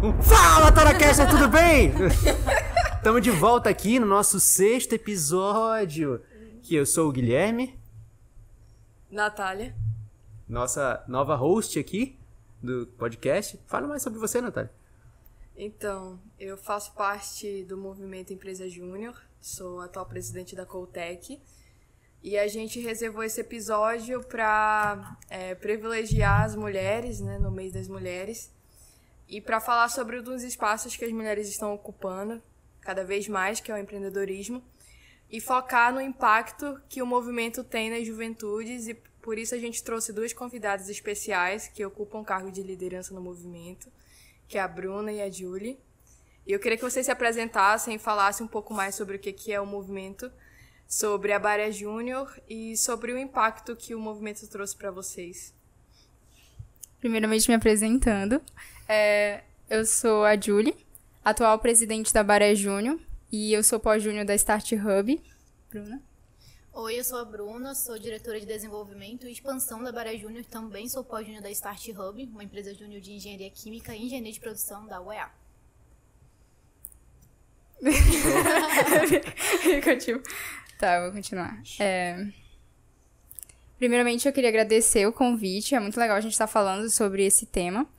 Fala, Taracast, tudo bem? Estamos de volta aqui no nosso 6º episódio. Que eu sou o Guilherme. Natália. Nossa nova host aqui do podcast. Fala mais sobre você, Natália. Então, eu faço parte do movimento Empresa Júnior. Sou atual presidente da Coutec. E a gente reservou esse episódio para privilegiar as mulheres, né, no mês das mulheres. E para falar sobre um dos espaços que as mulheres estão ocupando cada vez mais, que é o empreendedorismo. E focar no impacto que o movimento tem nas juventudes. E por isso a gente trouxe 2 convidadas especiais que ocupam cargo de liderança no movimento, que é a Bruna e a Julie. E eu queria que vocês se apresentassem e falassem um pouco mais sobre o que é o movimento, sobre a Baré Júnior e sobre o impacto que o movimento trouxe para vocês. Primeiramente, me apresentando. Eu sou a Julie, atual presidente da Baré Júnior, e eu sou pós-júnior da Start Hub. Bruna? Oi, eu sou a Bruna, sou diretora de desenvolvimento e expansão da Baré Júnior, também sou pós-júnior da Start Hub, uma empresa júnior de engenharia química e engenharia de produção da UEA. Tá, eu vou continuar. Primeiramente, eu queria agradecer o convite. É muito legal a gente estar falando sobre esse tema.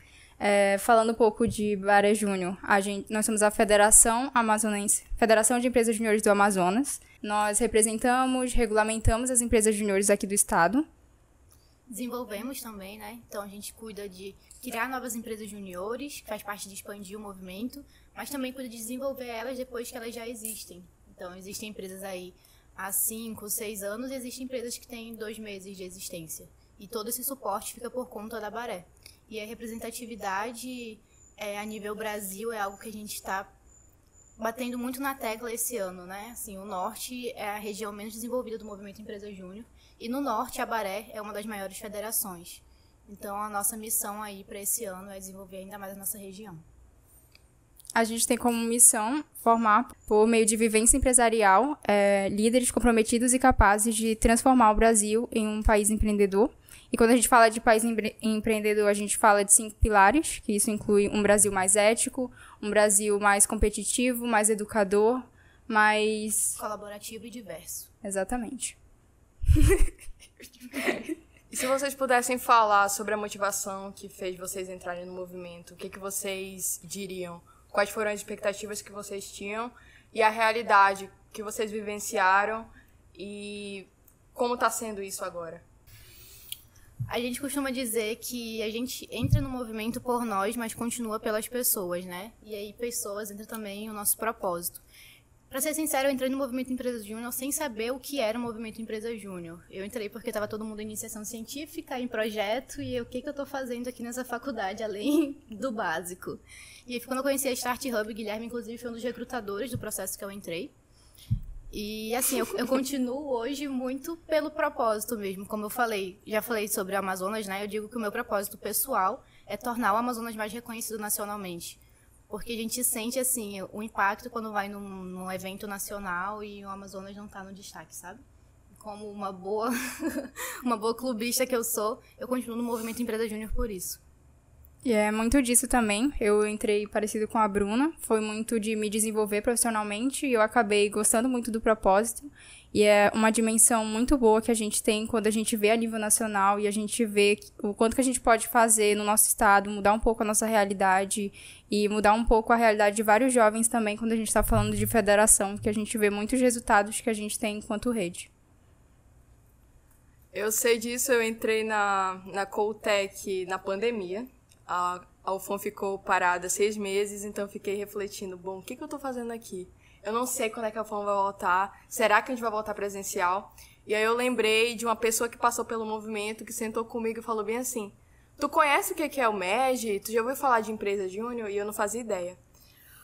Falando um pouco de Baré Júnior, nós somos a Federação Amazonense, Federação de Empresas Júniores do Amazonas. Nós representamos, regulamentamos as empresas júniores aqui do estado. Desenvolvemos também, né? Então a gente cuida de criar novas empresas juniores, que faz parte de expandir o movimento, mas também cuida de desenvolver elas depois que elas já existem. Então existem empresas aí há 5, 6 anos e existem empresas que têm 2 meses de existência. E todo esse suporte fica por conta da Baré. E a representatividade a nível Brasil é algo que a gente está batendo muito na tecla esse ano, né? Assim, o Norte é a região menos desenvolvida do movimento Empresa Júnior e no Norte a Baré é uma das maiores federações. Então a nossa missão aí para esse ano é desenvolver ainda mais a nossa região. A gente tem como missão formar, por meio de vivência empresarial, líderes comprometidos e capazes de transformar o Brasil em um país empreendedor. E quando a gente fala de país empreendedor, a gente fala de 5 pilares, que isso inclui um Brasil mais ético, um Brasil mais competitivo, mais educador, mais... colaborativo e diverso. Exatamente. E se vocês pudessem falar sobre a motivação que fez vocês entrarem no movimento, o que vocês diriam? Quais foram as expectativas que vocês tinham e a realidade que vocês vivenciaram e como está sendo isso agora? A gente costuma dizer que a gente entra no movimento por nós, mas continua pelas pessoas, né? E aí pessoas entra também o nosso propósito. Pra ser sincero, eu entrei no movimento Empresa Júnior sem saber o que era o movimento Empresa Júnior. Eu entrei porque estava todo mundo em iniciação científica, em projeto, e o que eu tô fazendo aqui nessa faculdade, além do básico. E aí, quando eu conheci a Start Hub, o Guilherme, inclusive, foi um dos recrutadores do processo que eu entrei. E, assim, eu continuo hoje muito pelo propósito mesmo. Como eu falei, já falei sobre o Amazonas, né? Eu digo que o meu propósito pessoal é tornar o Amazonas mais reconhecido nacionalmente. Porque a gente sente, assim, o impacto quando vai num evento nacional e o Amazonas não está no destaque, sabe? Como uma boa clubista que eu sou, eu continuo no movimento Empresa Júnior por isso. E é muito disso também. Eu entrei parecido com a Bruna. Foi muito de me desenvolver profissionalmente e eu acabei gostando muito do propósito. E é uma dimensão muito boa que a gente tem quando a gente vê a nível nacional e a gente vê o quanto que a gente pode fazer no nosso estado, mudar um pouco a nossa realidade e mudar um pouco a realidade de vários jovens também quando a gente está falando de federação, que a gente vê muitos resultados que a gente tem enquanto rede. Eu sei disso, eu entrei na Coutec na pandemia. A UFAM ficou parada 6 meses, então fiquei refletindo, bom, o que eu tô fazendo aqui? Eu não sei quando é que a UFAM vai voltar, será que a gente vai voltar presencial? E aí eu lembrei de uma pessoa que passou pelo movimento, que sentou comigo e falou bem assim, tu conhece o que é o MEG? Tu já ouviu falar de empresa júnior? E eu não fazia ideia.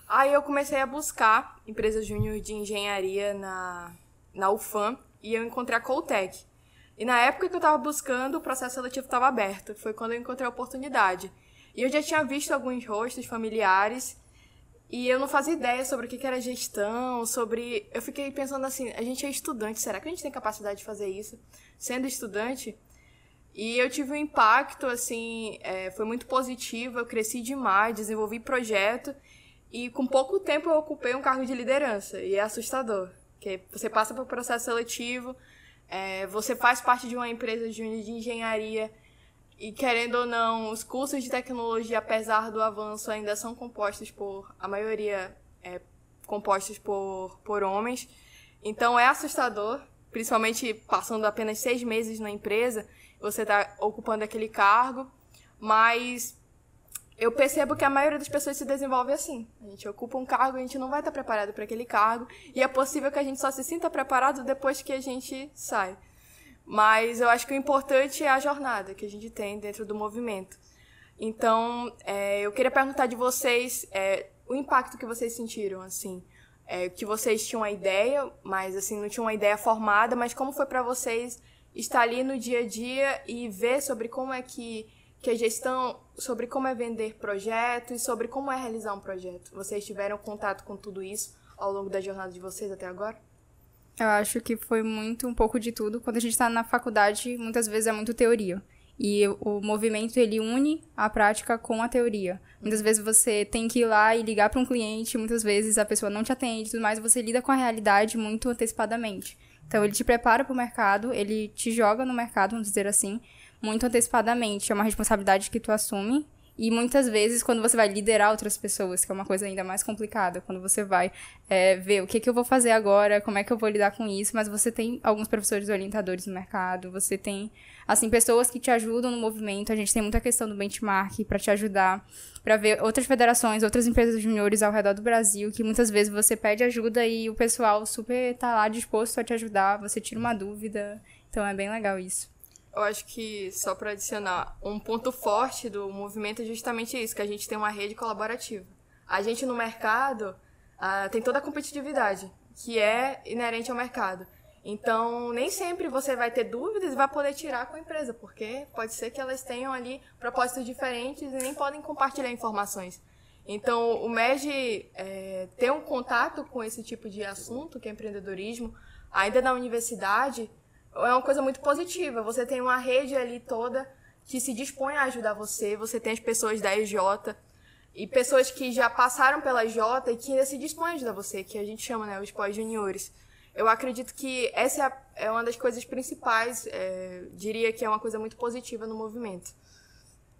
Aí eu comecei a buscar empresa júnior de engenharia na UFAM e eu encontrei a Coutec. E na época que eu estava buscando, o processo seletivo estava aberto, foi quando eu encontrei a oportunidade. E eu já tinha visto alguns rostos familiares e eu não fazia ideia sobre o que era gestão, Eu fiquei pensando assim, a gente é estudante, será que a gente tem capacidade de fazer isso? Sendo estudante, E eu tive um impacto, assim, foi muito positivo, eu cresci demais, desenvolvi projeto, e com pouco tempo eu ocupei um cargo de liderança, e é assustador, porque você passa por processo seletivo, você faz parte de uma empresa de engenharia, e querendo ou não, os cursos de tecnologia, apesar do avanço, ainda são compostos a maioria compostos por homens. Então é assustador, principalmente passando apenas 6 meses na empresa, você está ocupando aquele cargo, mas eu percebo que a maioria das pessoas se desenvolve assim. A gente ocupa um cargo, a gente não vai estar preparado para aquele cargo, e é possível que a gente só se sinta preparado depois que a gente sai. Mas eu acho que o importante é a jornada que a gente tem dentro do movimento. Então, eu queria perguntar de vocês o impacto que vocês sentiram, assim, que vocês tinham uma ideia, mas assim, não tinham uma ideia formada, mas como foi para vocês estar ali no dia a dia e ver sobre como é que a gestão, sobre como é vender projetos e sobre como é realizar um projeto. Vocês tiveram contato com tudo isso ao longo da jornada de vocês até agora? Eu acho que foi um pouco de tudo. Quando a gente está na faculdade, muitas vezes é muito teoria. E o movimento, ele une a prática com a teoria. Muitas vezes você tem que ir lá e ligar para um cliente, muitas vezes a pessoa não te atende e tudo mais, você lida com a realidade muito antecipadamente. Então, ele te prepara para o mercado, ele te joga no mercado, vamos dizer assim, muito antecipadamente. É uma responsabilidade que tu assume. E muitas vezes, quando você vai liderar outras pessoas, que é uma coisa ainda mais complicada, quando você vai ver o que eu vou fazer agora, como é que eu vou lidar com isso, mas você tem alguns professores orientadores no mercado, você tem, assim, pessoas que te ajudam no movimento, a gente tem muita questão do benchmark para te ajudar, para ver outras federações, outras empresas juniores ao redor do Brasil, que muitas vezes você pede ajuda e o pessoal super tá lá disposto a te ajudar, você tira uma dúvida, então é bem legal isso. Eu acho que, só para adicionar, um ponto forte do movimento é justamente isso, que a gente tem uma rede colaborativa. A gente no mercado tem toda a competitividade, que é inerente ao mercado. Então, nem sempre você vai ter dúvidas e vai poder tirar com a empresa, porque pode ser que elas tenham ali propósitos diferentes e nem podem compartilhar informações. Então, o MEG ter um contato com esse tipo de assunto, que é empreendedorismo, ainda na universidade, é uma coisa muito positiva. Você tem uma rede ali toda que se dispõe a ajudar você. Você tem as pessoas da EJ e pessoas que já passaram pela EJ e que ainda se dispõem a ajudar você, que a gente chama, né, os pós-juniores. Eu acredito que essa é uma das coisas principais, diria que é uma coisa muito positiva no movimento.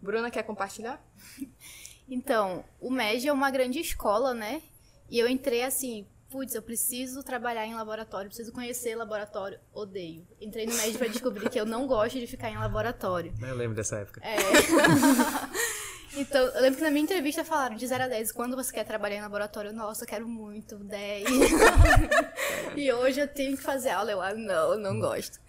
Bruna, quer compartilhar? Então, o MEG é uma grande escola, né? E eu entrei assim... Putz, eu preciso trabalhar em laboratório, preciso conhecer laboratório, odeio. Entrei no MEG pra descobrir que eu não gosto de ficar em laboratório. Eu lembro dessa época. Então, eu lembro que na minha entrevista falaram de 0 a 10, quando você quer trabalhar em laboratório? Nossa, eu quero muito, 10. E hoje eu tenho que fazer aula, eu não gosto.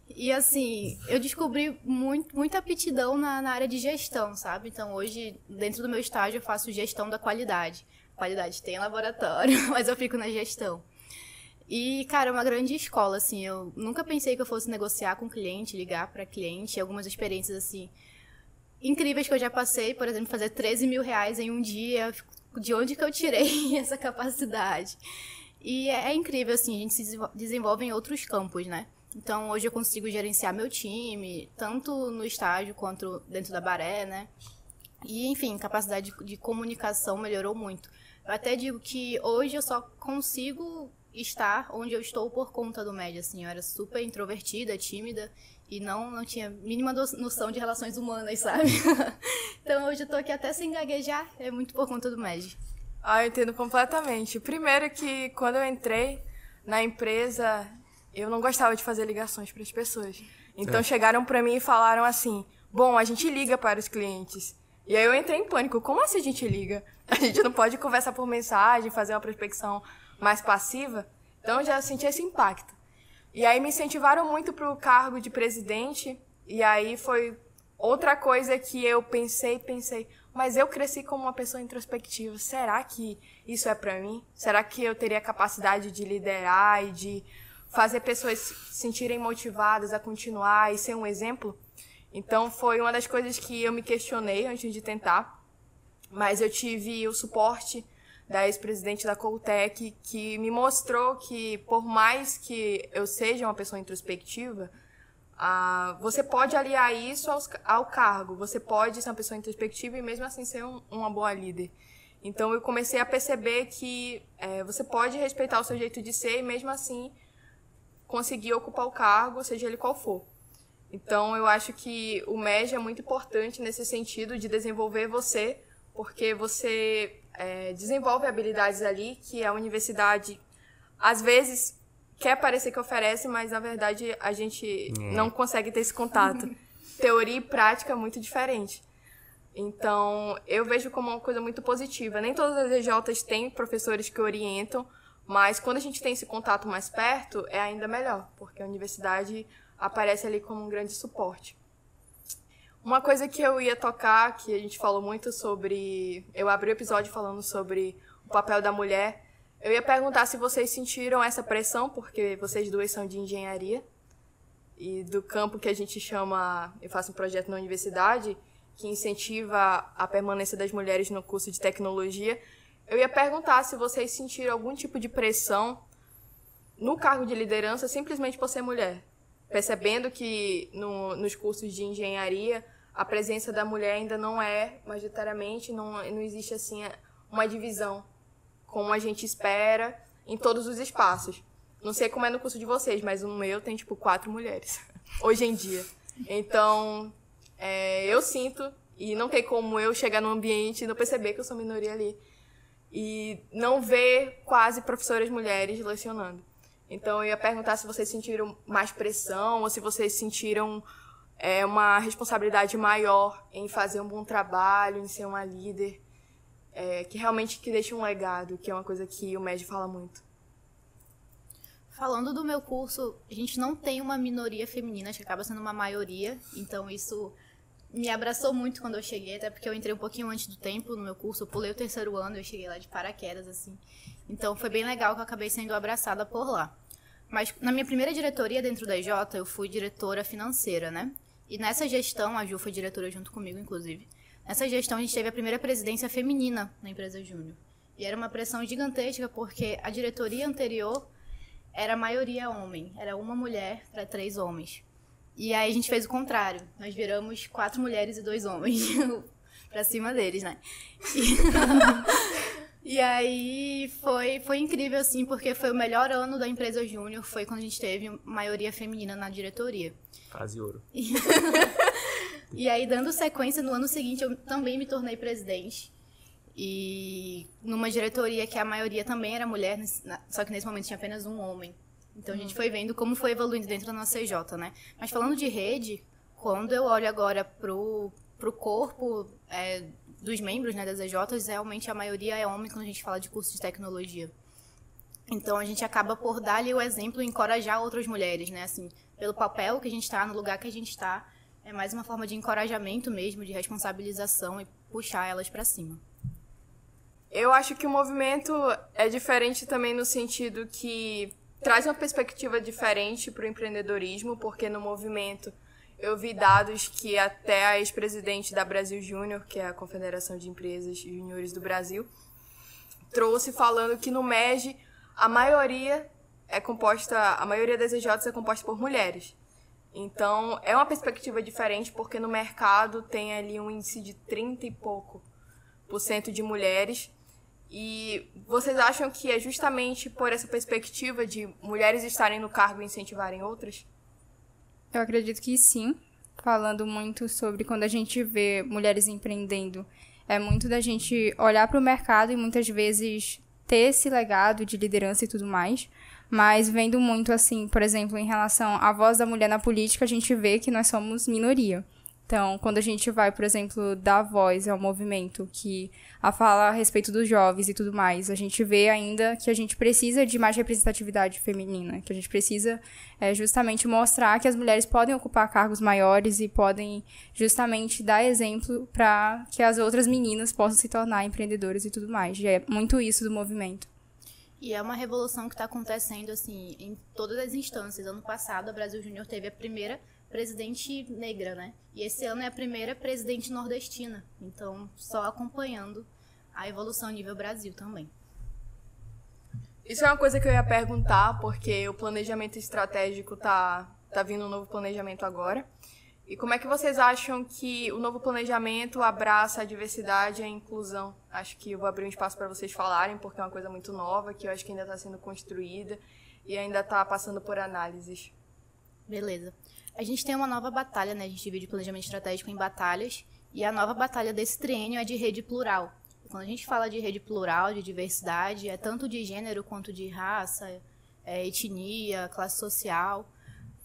E assim, eu descobri muita aptidão na área de gestão, sabe? Então hoje, dentro do meu estágio, eu faço gestão da qualidade. Qualidade tem laboratório, mas eu fico na gestão. E, cara, é uma grande escola, assim, eu nunca pensei que eu fosse negociar com cliente, ligar para cliente, algumas experiências, assim, incríveis que eu já passei, por exemplo, fazer 13 mil reais em um dia, de onde que eu tirei essa capacidade? E é incrível, assim, a gente se desenvolve em outros campos, né? Então, hoje eu consigo gerenciar meu time, tanto no estágio quanto dentro da Baré, né? E, enfim, capacidade de comunicação melhorou muito. Eu até digo que hoje eu só consigo estar onde eu estou por conta do MEG, assim. Eu era super introvertida, tímida e não tinha mínima noção de relações humanas, sabe? Então, hoje eu tô aqui até sem gaguejar, é muito por conta do MEG. Eu entendo completamente. Primeiro que, quando eu entrei na empresa, eu não gostava de fazer ligações para as pessoas. Então, chegaram para mim e falaram assim, bom, a gente liga para os clientes. E aí eu entrei em pânico. Como assim a gente liga? A gente não pode conversar por mensagem, fazer uma prospecção mais passiva? Então, eu já senti esse impacto. E aí me incentivaram muito para o cargo de presidente. E aí foi outra coisa que eu pensei, mas eu cresci como uma pessoa introspectiva. Será que isso é para mim? Será que eu teria capacidade de liderar e de fazer pessoas se sentirem motivadas a continuar e ser um exemplo? Então, foi uma das coisas que eu me questionei antes de tentar, mas eu tive o suporte da ex-presidente da Coutec, que me mostrou que, por mais que eu seja uma pessoa introspectiva, você pode aliar isso ao cargo, você pode ser uma pessoa introspectiva e mesmo assim ser uma boa líder. Então eu comecei a perceber que você pode respeitar o seu jeito de ser e mesmo assim conseguir ocupar o cargo, seja ele qual for. Então eu acho que o MEG é muito importante nesse sentido de desenvolver você, porque você desenvolve habilidades ali que a universidade, às vezes, quer parecer que oferece, mas na verdade a gente não consegue ter esse contato. Teoria e prática é muito diferente. Então, eu vejo como uma coisa muito positiva. Nem todas as EJs têm professores que orientam, mas quando a gente tem esse contato mais perto, é ainda melhor, porque a universidade aparece ali como um grande suporte. Uma coisa que eu ia tocar, que a gente falou muito sobre... Eu abri o episódio falando sobre o papel da mulher. Eu ia perguntar se vocês sentiram essa pressão, porque vocês duas são de engenharia, e do campo que a gente chama... Eu faço um projeto na universidade que incentiva a permanência das mulheres no curso de tecnologia. Eu ia perguntar se vocês sentiram algum tipo de pressão no cargo de liderança simplesmente por ser mulher, percebendo que nos cursos de engenharia a presença da mulher ainda não é majoritariamente, não existe assim uma divisão como a gente espera em todos os espaços. Não sei como é no curso de vocês, mas no meu tem 4 mulheres hoje em dia. Então eu sinto, e não tem como eu chegar num ambiente e não perceber que eu sou minoria ali e não ver quase professoras mulheres lecionando. Então, eu ia perguntar se vocês sentiram mais pressão ou se vocês sentiram uma responsabilidade maior em fazer um bom trabalho, em ser uma líder, que realmente deixe um legado, que é uma coisa que o MEG fala muito. Falando do meu curso, a gente não tem uma minoria feminina, acho que acaba sendo uma maioria, então isso me abraçou muito quando eu cheguei, até porque eu entrei um pouquinho antes do tempo no meu curso, eu pulei o 3º ano, eu cheguei lá de paraquedas, assim. Então foi bem legal que eu acabei sendo abraçada por lá. Mas na minha primeira diretoria dentro da EJ, eu fui diretora financeira, né? E nessa gestão, a Ju foi diretora junto comigo, inclusive. Nessa gestão, a gente teve a primeira presidência feminina na empresa Júnior. E era uma pressão gigantesca, porque a diretoria anterior era a maioria homem. Era uma mulher para 3 homens. E aí a gente fez o contrário. Nós viramos 4 mulheres e 2 homens pra cima deles, né? E aí foi incrível, assim, porque foi o melhor ano da empresa Júnior. Foi quando a gente teve maioria feminina na diretoria. Quase ouro. E aí, dando sequência, no ano seguinte, eu também me tornei presidente. E numa diretoria que a maioria também era mulher, só que nesse momento tinha apenas um homem. Então, a gente foi vendo como foi evoluindo dentro da nossa CJ, né? Mas falando de rede, quando eu olho agora pro corpo dos membros, né, das EJs, realmente a maioria é homem quando a gente fala de curso de tecnologia. Então, a gente acaba por dar ali o exemplo e encorajar outras mulheres, né? Assim, pelo papel que a gente está, no lugar que a gente está, é mais uma forma de encorajamento mesmo, de responsabilização e puxar elas para cima. Eu acho que o movimento é diferente também no sentido que traz uma perspectiva diferente para o empreendedorismo, porque no movimento eu vi dados que até a ex-presidente da Brasil Júnior, que é a Confederação de Empresas Júniores do Brasil, trouxe falando que no MEG a maioria das EJs é composta por mulheres. Então, é uma perspectiva diferente, porque no mercado tem ali um índice de 30 e pouco % de mulheres. E vocês acham que é justamente por essa perspectiva de mulheres estarem no cargo e incentivarem outras? Eu acredito que sim. Falando muito sobre quando a gente vê mulheres empreendendo, é muito da gente olhar para o mercado e muitas vezes ter esse legado de liderança e tudo mais. Mas vendo muito assim, por exemplo, em relação à voz da mulher na política, a gente vê que nós somos minoria. Então, quando a gente vai, por exemplo, dar voz ao movimento que fala a respeito dos jovens e tudo mais, a gente vê ainda que a gente precisa de mais representatividade feminina, que a gente precisa justamente mostrar que as mulheres podem ocupar cargos maiores e podem justamente dar exemplo para que as outras meninas possam se tornar empreendedoras e tudo mais. E é muito isso do movimento. E é uma revolução que está acontecendo assim, em todas as instâncias. Ano passado, a Brasil Júnior teve a primeira presidente negra, né? E esse ano é a primeira presidente nordestina. Então, só acompanhando a evolução nível Brasil também. Isso é uma coisa que eu ia perguntar, porque o planejamento estratégico tá tá vindo um novo planejamento agora. E como é que vocês acham que o novo planejamento abraça a diversidade e a inclusão? Acho que eu vou abrir um espaço para vocês falarem, porque é uma coisa muito nova, que eu acho que ainda está sendo construída e ainda está passando por análises. Beleza. A gente tem uma nova batalha, né? A gente divide o planejamento estratégico em batalhas, e a nova batalha desse triênio é de rede plural. Quando a gente fala de rede plural, de diversidade, é tanto de gênero quanto de raça, etnia, classe social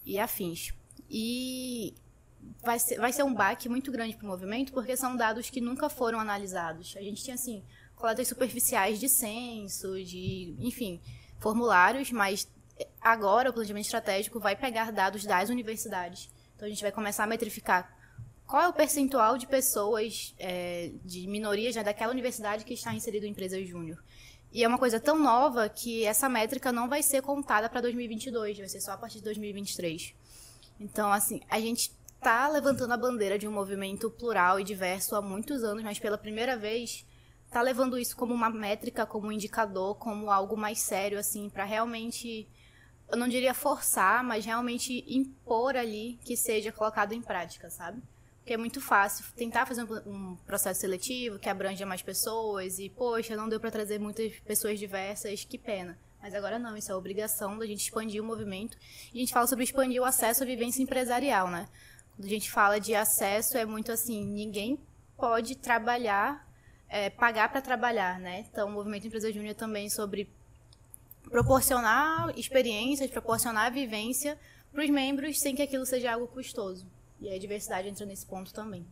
e afins. E vai ser um baque muito grande para o movimento, porque são dados que nunca foram analisados. A gente tinha, assim, coletas superficiais de censo, enfim, formulários, mas agora o planejamento estratégico vai pegar dados das universidades. Então a gente vai começar a metrificar qual é o percentual de pessoas, de minorias, né, daquela universidade que está inserido em empresa júnior. E é uma coisa tão nova que essa métrica não vai ser contada para 2022, vai ser só a partir de 2023. Então, assim, a gente está levantando a bandeira de um movimento plural e diverso há muitos anos, mas pela primeira vez está levando isso como uma métrica, como um indicador, como algo mais sério, assim, para realmente, eu não diria forçar, mas realmente impor ali que seja colocado em prática, sabe? Porque é muito fácil tentar fazer um processo seletivo que abranja mais pessoas e, poxa, não deu para trazer muitas pessoas diversas, que pena. Mas agora não, isso é a obrigação da gente expandir o movimento. E a gente fala sobre expandir o acesso à vivência empresarial, né? Quando a gente fala de acesso, é muito assim, ninguém pode trabalhar, pagar para trabalhar, né? Então, o Movimento Empresa Júnior é também sobre proporcionar experiências, proporcionar vivência para os membros sem que aquilo seja algo custoso. E a diversidade entra nesse ponto também.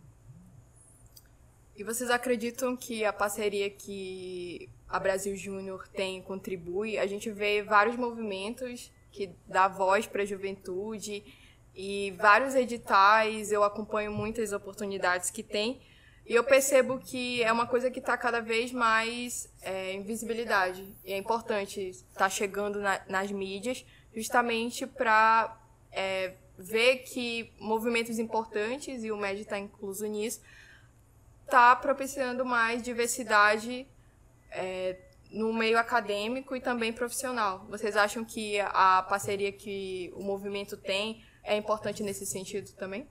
E vocês acreditam que a parceria que a Brasil Júnior tem contribui? A gente vê vários movimentos que dá voz para a juventude e vários editais, eu acompanho muitas oportunidades que tem e eu percebo que é uma coisa que está cada vez mais em visibilidade. E é importante estar chegando nas mídias justamente para ver que movimentos importantes, e o MED está incluso nisso, está propiciando mais diversidade no meio acadêmico e também profissional. Vocês acham que a parceria que o movimento tem é importante nesse sentido também?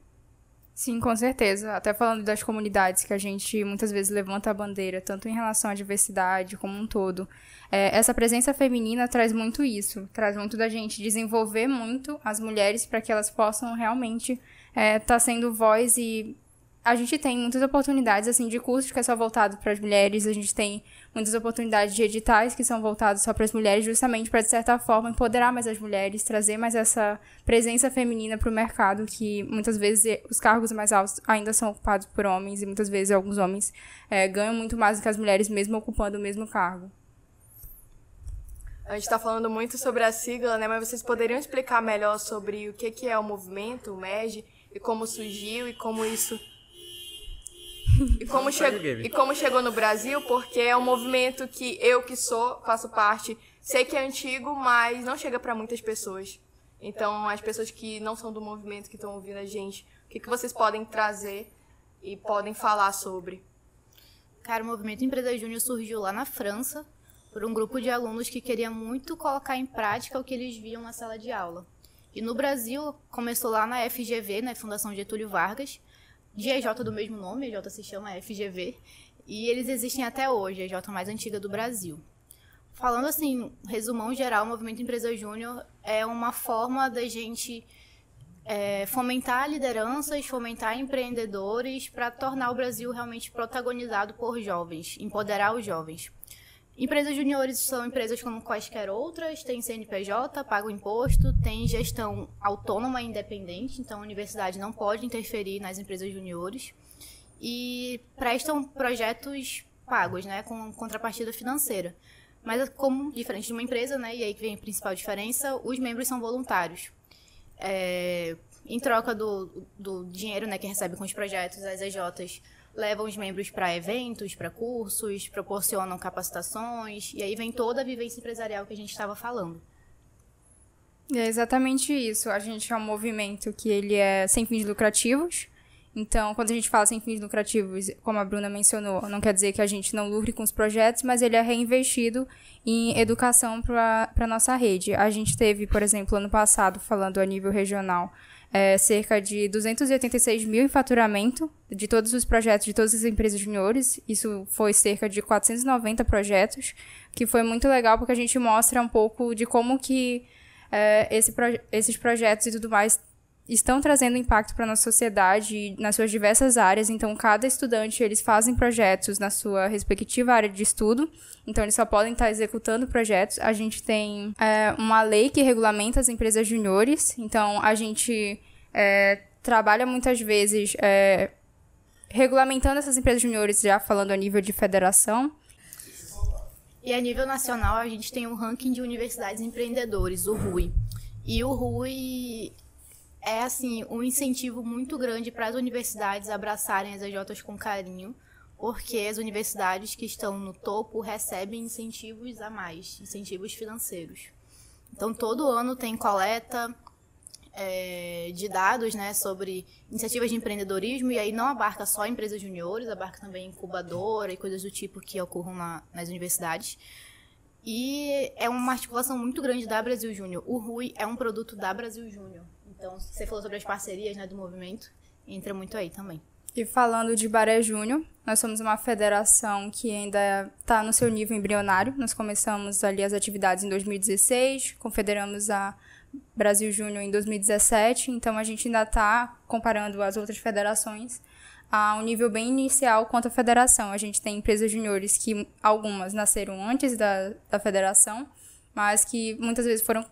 Sim, com certeza. Até falando das comunidades que a gente muitas vezes levanta a bandeira, tanto em relação à diversidade como um todo. Essa presença feminina traz muito isso, traz muito da gente desenvolver muito as mulheres para que elas possam realmente estar sendo voz. E a gente tem muitas oportunidades assim, de cursos que é só voltado para as mulheres, a gente tem muitas oportunidades de editais que são voltados só para as mulheres, justamente para, de certa forma, empoderar mais as mulheres, trazer mais essa presença feminina para o mercado, que muitas vezes os cargos mais altos ainda são ocupados por homens, e muitas vezes alguns homens ganham muito mais do que as mulheres, mesmo ocupando o mesmo cargo. A gente está falando muito sobre a sigla, né? Mas vocês poderiam explicar melhor sobre o que é o movimento, o MED, e como surgiu, e como isso... E como chegou no Brasil, porque é um movimento que eu que faço parte, sei que é antigo, mas não chega para muitas pessoas. Então, as pessoas que não são do movimento, que estão ouvindo a gente, o que vocês podem trazer e podem falar sobre? Cara, o Movimento Empresa Júnior surgiu lá na França, por um grupo de alunos que queria muito colocar em prática o que eles viam na sala de aula. E no Brasil, começou lá na FGV, na Fundação Getúlio Vargas, de EJ do mesmo nome, a EJ se chama FGV, e eles existem até hoje, a EJ mais antiga do Brasil. Falando assim, resumão geral, o Movimento Empresa Júnior é uma forma da gente fomentar lideranças, fomentar empreendedores para tornar o Brasil realmente protagonizado por jovens, empoderar os jovens. Empresas juniores são empresas como quaisquer outras, tem CNPJ, paga o imposto, tem gestão autônoma e independente, então a universidade não pode interferir nas empresas juniores e prestam projetos pagos, né, com contrapartida financeira. Mas como diferente de uma empresa, né, e aí que vem a principal diferença, os membros são voluntários. Em troca do dinheiro, né, que recebe com os projetos, as EJs levam os membros para eventos, para cursos, proporcionam capacitações, e aí vem toda a vivência empresarial que a gente estava falando. É exatamente isso. A gente é um movimento que ele é sem fins lucrativos, Então, quando a gente fala sem fins lucrativos, como a Bruna mencionou, não quer dizer que a gente não lucre com os projetos, mas ele é reinvestido em educação para a nossa rede. A gente teve, por exemplo, ano passado, falando a nível regional, cerca de 286 mil em faturamento de todos os projetos de todas as empresas juniores. Isso foi cerca de 490 projetos, que foi muito legal porque a gente mostra um pouco de como que esses projetos e tudo mais estão trazendo impacto para a nossa sociedade nas suas diversas áreas. Então, cada estudante, eles fazem projetos na sua respectiva área de estudo. Então, eles só podem estar executando projetos. A gente tem uma lei que regulamenta as empresas juniores. Então, a gente trabalha muitas vezes regulamentando essas empresas juniores, já falando a nível de federação. E a nível nacional, a gente tem um ranking de universidades empreendedores, o RUI. E o RUI é, assim, um incentivo muito grande para as universidades abraçarem as EJs com carinho, porque as universidades que estão no topo recebem incentivos a mais, incentivos financeiros. Então, todo ano tem coleta de dados, né, sobre iniciativas de empreendedorismo, e aí não abarca só empresas juniores, abarca também incubadora e coisas do tipo que ocorram nas universidades. E é uma articulação muito grande da Brasil Júnior. O RUI é um produto da Brasil Júnior. Então, você falou sobre as parcerias, né, do movimento, entra muito aí também. E falando de Baré Júnior, nós somos uma federação que ainda está no seu nível embrionário. Nós começamos ali as atividades em 2016, confederamos a Brasil Júnior em 2017, então a gente ainda está comparando as outras federações a um nível bem inicial quanto à federação. A gente tem empresas juniores que algumas nasceram antes da federação, mas que muitas vezes foram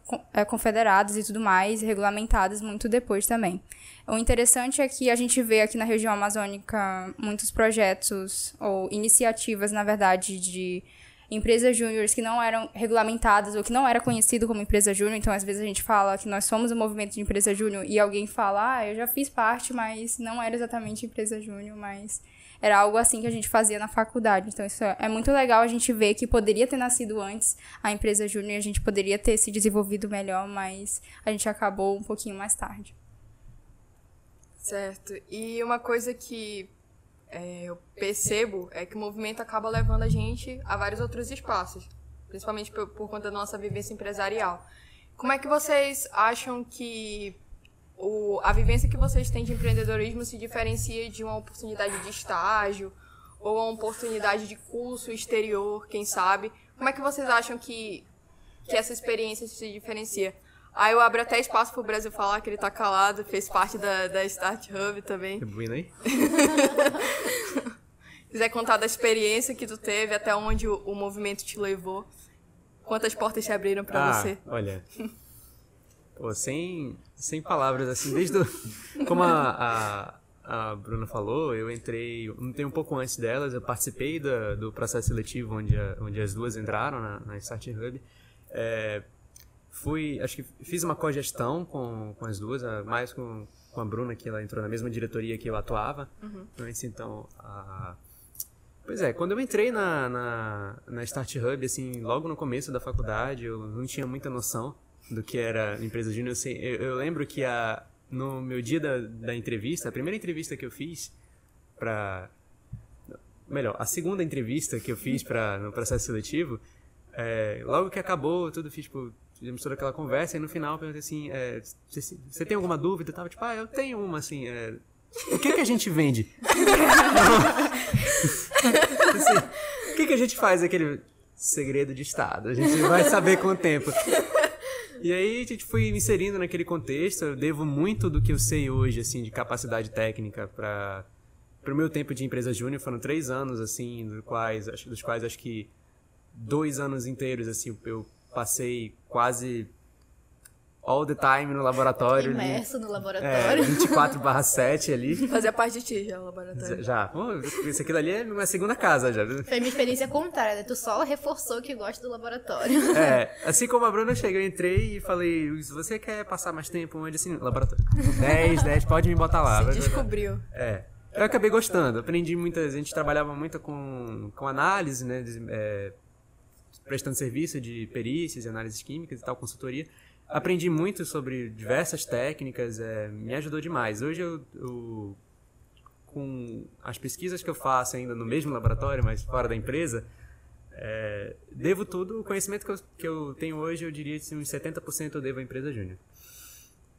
confederadas e tudo mais, regulamentadas muito depois também. O interessante é que a gente vê aqui na região amazônica muitos projetos ou iniciativas, na verdade, de empresas júniores que não eram regulamentadas ou que não era conhecido como empresa júnior. Então, às vezes a gente fala que nós somos um movimento de empresa júnior e alguém fala, eu já fiz parte, mas não era exatamente empresa júnior, mas era algo assim que a gente fazia na faculdade. Então, isso é muito legal a gente ver que poderia ter nascido antes a empresa júnior e a gente poderia ter se desenvolvido melhor, mas a gente acabou um pouquinho mais tarde. Certo. E uma coisa que eu percebo é que o movimento acaba levando a gente a vários outros espaços, principalmente por conta da nossa vivência empresarial. Como é que vocês acham que a vivência que vocês têm de empreendedorismo se diferencia de uma oportunidade de estágio ou uma oportunidade de curso exterior, quem sabe? Como é que vocês acham que essa experiência se diferencia? Aí eu abro até espaço pro Brasil falar que ele tá calado, fez parte da Start Hub também. Rebuindo aí? Quiser contar da experiência que tu teve, até onde o movimento te levou, quantas portas se abriram pra você? Olha, pô, sem palavras, assim, como a Bruna falou, eu entrei um pouco antes delas, eu participei do processo seletivo onde as duas entraram na Start Hub. Acho que fiz uma cogestão com as duas, mais com a Bruna, que ela entrou na mesma diretoria que eu atuava. Antes, então, pois é, quando eu entrei na Start Hub, assim, logo no começo da faculdade, eu não tinha muita noção do que era empresa júnior. Eu lembro que no meu dia da entrevista, a primeira entrevista que eu fiz a segunda entrevista que eu fiz no processo seletivo, logo que acabou, fizemos toda aquela conversa e no final eu perguntei assim, você tem alguma dúvida? Eu tava tipo, eu tenho uma, assim, o que a gente vende? Assim, o que a gente faz? Aquele segredo de Estado, a gente vai saber com o tempo. E aí a gente foi me inserindo naquele contexto. Eu devo muito do que eu sei hoje, assim, de capacidade técnica para o meu tempo de empresa júnior. Foram 3 anos, assim, dos quais acho que 2 anos inteiros, assim, eu passei quase all the time no laboratório. Imerso no laboratório. 24/7 ali. Fazia parte de ti já, o laboratório. Já. Pô, isso aqui dali é minha segunda casa já. Foi minha experiência contrária, né? Tu só reforçou que gosta do laboratório. Assim como a Bruna chegou, eu entrei e falei, se você quer passar mais tempo onde, assim, laboratório. 10, pode me botar lá. Se descobriu. Eu acabei gostando, aprendi a gente trabalhava muito com análise, né, prestando serviço de perícias e análises químicas e tal, consultoria. Aprendi muito sobre diversas técnicas, me ajudou demais. Hoje eu com as pesquisas que eu faço ainda no mesmo laboratório, mas fora da empresa, devo tudo, o conhecimento que eu tenho hoje, eu diria que uns 70% eu devo à empresa Júnior.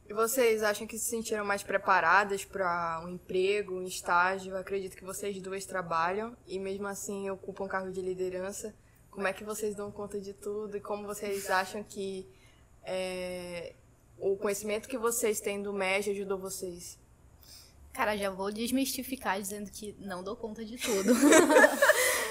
E vocês acham que se sentiram mais preparadas para um emprego, um estágio? Eu acredito que vocês duas trabalham e mesmo assim ocupam um cargo de liderança. Como é que vocês dão conta de tudo e como vocês acham que o conhecimento que vocês têm do MEG ajudou vocês? Cara, já vou desmistificar dizendo que não dou conta de tudo.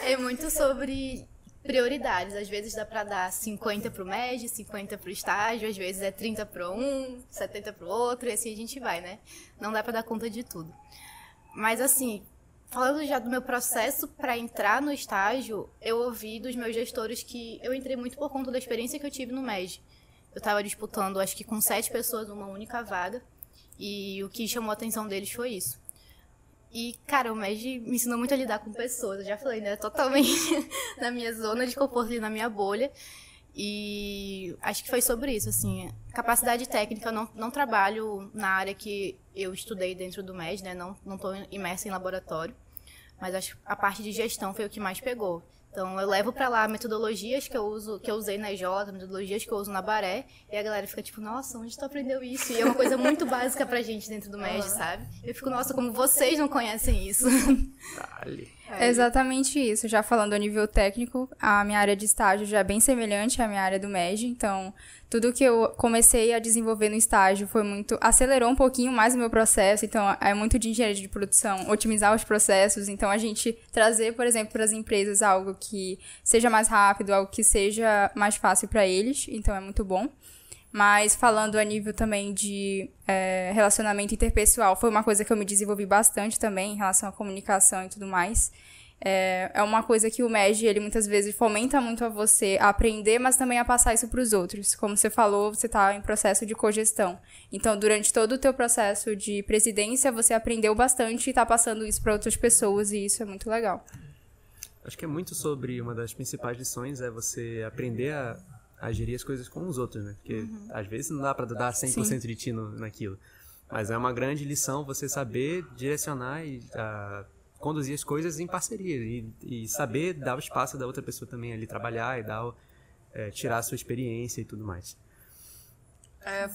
É muito sobre prioridades. Às vezes dá pra dar 50 pro MEG, 50 pro estágio, às vezes é 30 pro um, 70 pro outro, e assim a gente vai, né? Não dá pra dar conta de tudo. Mas assim, falando já do meu processo para entrar no estágio, eu ouvi dos meus gestores que eu entrei muito por conta da experiência que eu tive no MEG. Eu estava disputando, acho que com 7 pessoas, uma única vaga, e o que chamou a atenção deles foi isso. E, cara, o MEG me ensinou muito a lidar com pessoas, eu já falei, né? Totalmente na minha zona de conforto e na minha bolha. E acho que foi sobre isso, assim, capacidade técnica. Eu não trabalho na área que eu estudei dentro do MEG, né? Não estou imersa em laboratório, mas acho que a parte de gestão foi o que mais pegou. Então, eu levo pra lá metodologias que eu usei na EJ, metodologias que eu uso na Baré, e a galera fica tipo, nossa, onde tu aprendeu isso? E é uma coisa muito básica pra gente dentro do MEG, sabe? Eu fico, nossa, como vocês não conhecem isso? Dale. É exatamente isso. Já falando a nível técnico, a minha área de estágio já é bem semelhante à minha área do MEG, então tudo que eu comecei a desenvolver no estágio acelerou um pouquinho mais o meu processo, então é muito de engenharia de produção, otimizar os processos, então a gente trazer, por exemplo, para as empresas algo que seja mais rápido, algo que seja mais fácil para eles, então é muito bom. Mas falando a nível também de relacionamento interpessoal, foi uma coisa que eu me desenvolvi bastante também em relação à comunicação e tudo mais. É uma coisa que o MEG, ele muitas vezes fomenta muito a você a aprender, mas também a passar isso para os outros. Como você falou, você está em processo de cogestão. Então, durante todo o teu processo de presidência, você aprendeu bastante e está passando isso para outras pessoas, e isso é muito legal. Acho que é muito sobre, uma das principais lições é você aprender a gerir as coisas com os outros, né? Porque às vezes não dá pra dar 100% de ti naquilo. Mas é uma grande lição você saber direcionar e conduzir as coisas em parceria. E saber dar o espaço da outra pessoa também ali trabalhar e tirar a sua experiência e tudo mais.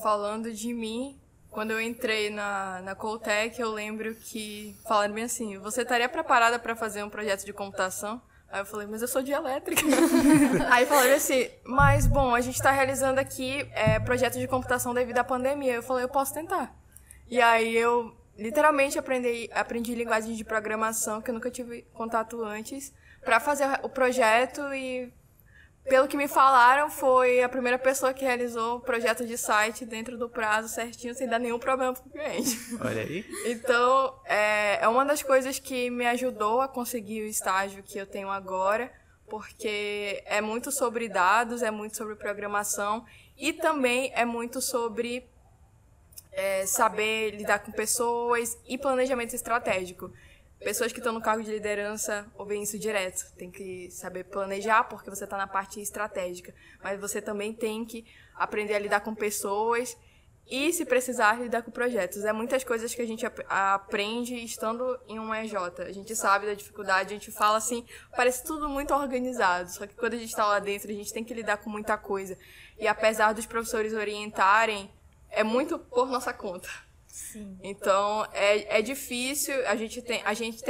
Falando de mim, quando eu entrei na Coltec, eu lembro que falaram bem assim, você estaria preparada para fazer um projeto de computação? Aí eu falei, mas eu sou de elétrica. Aí falaram assim, mas bom, a gente está realizando aqui projetos de computação devido à pandemia. Eu falei, eu posso tentar. E aí eu literalmente aprendi linguagem de programação, que eu nunca tive contato antes, para fazer o projeto e, pelo que me falaram, foi a primeira pessoa que realizou o projeto de site dentro do prazo certinho, sem dar nenhum problema para o cliente. Olha aí. Então, é uma das coisas que me ajudou a conseguir o estágio que eu tenho agora, porque é muito sobre dados, é muito sobre programação e também é muito sobre saber lidar com pessoas e planejamento estratégico. Pessoas que estão no cargo de liderança ouvem isso direto. Tem que saber planejar porque você está na parte estratégica. Mas você também tem que aprender a lidar com pessoas e, se precisar, lidar com projetos. É muitas coisas que a gente aprende estando em um EJ. A gente sabe da dificuldade, a gente fala assim, parece tudo muito organizado. Só que quando a gente está lá dentro, a gente tem que lidar com muita coisa. E apesar dos professores orientarem, é muito por nossa conta. Sim. Então, é difícil, a gente tem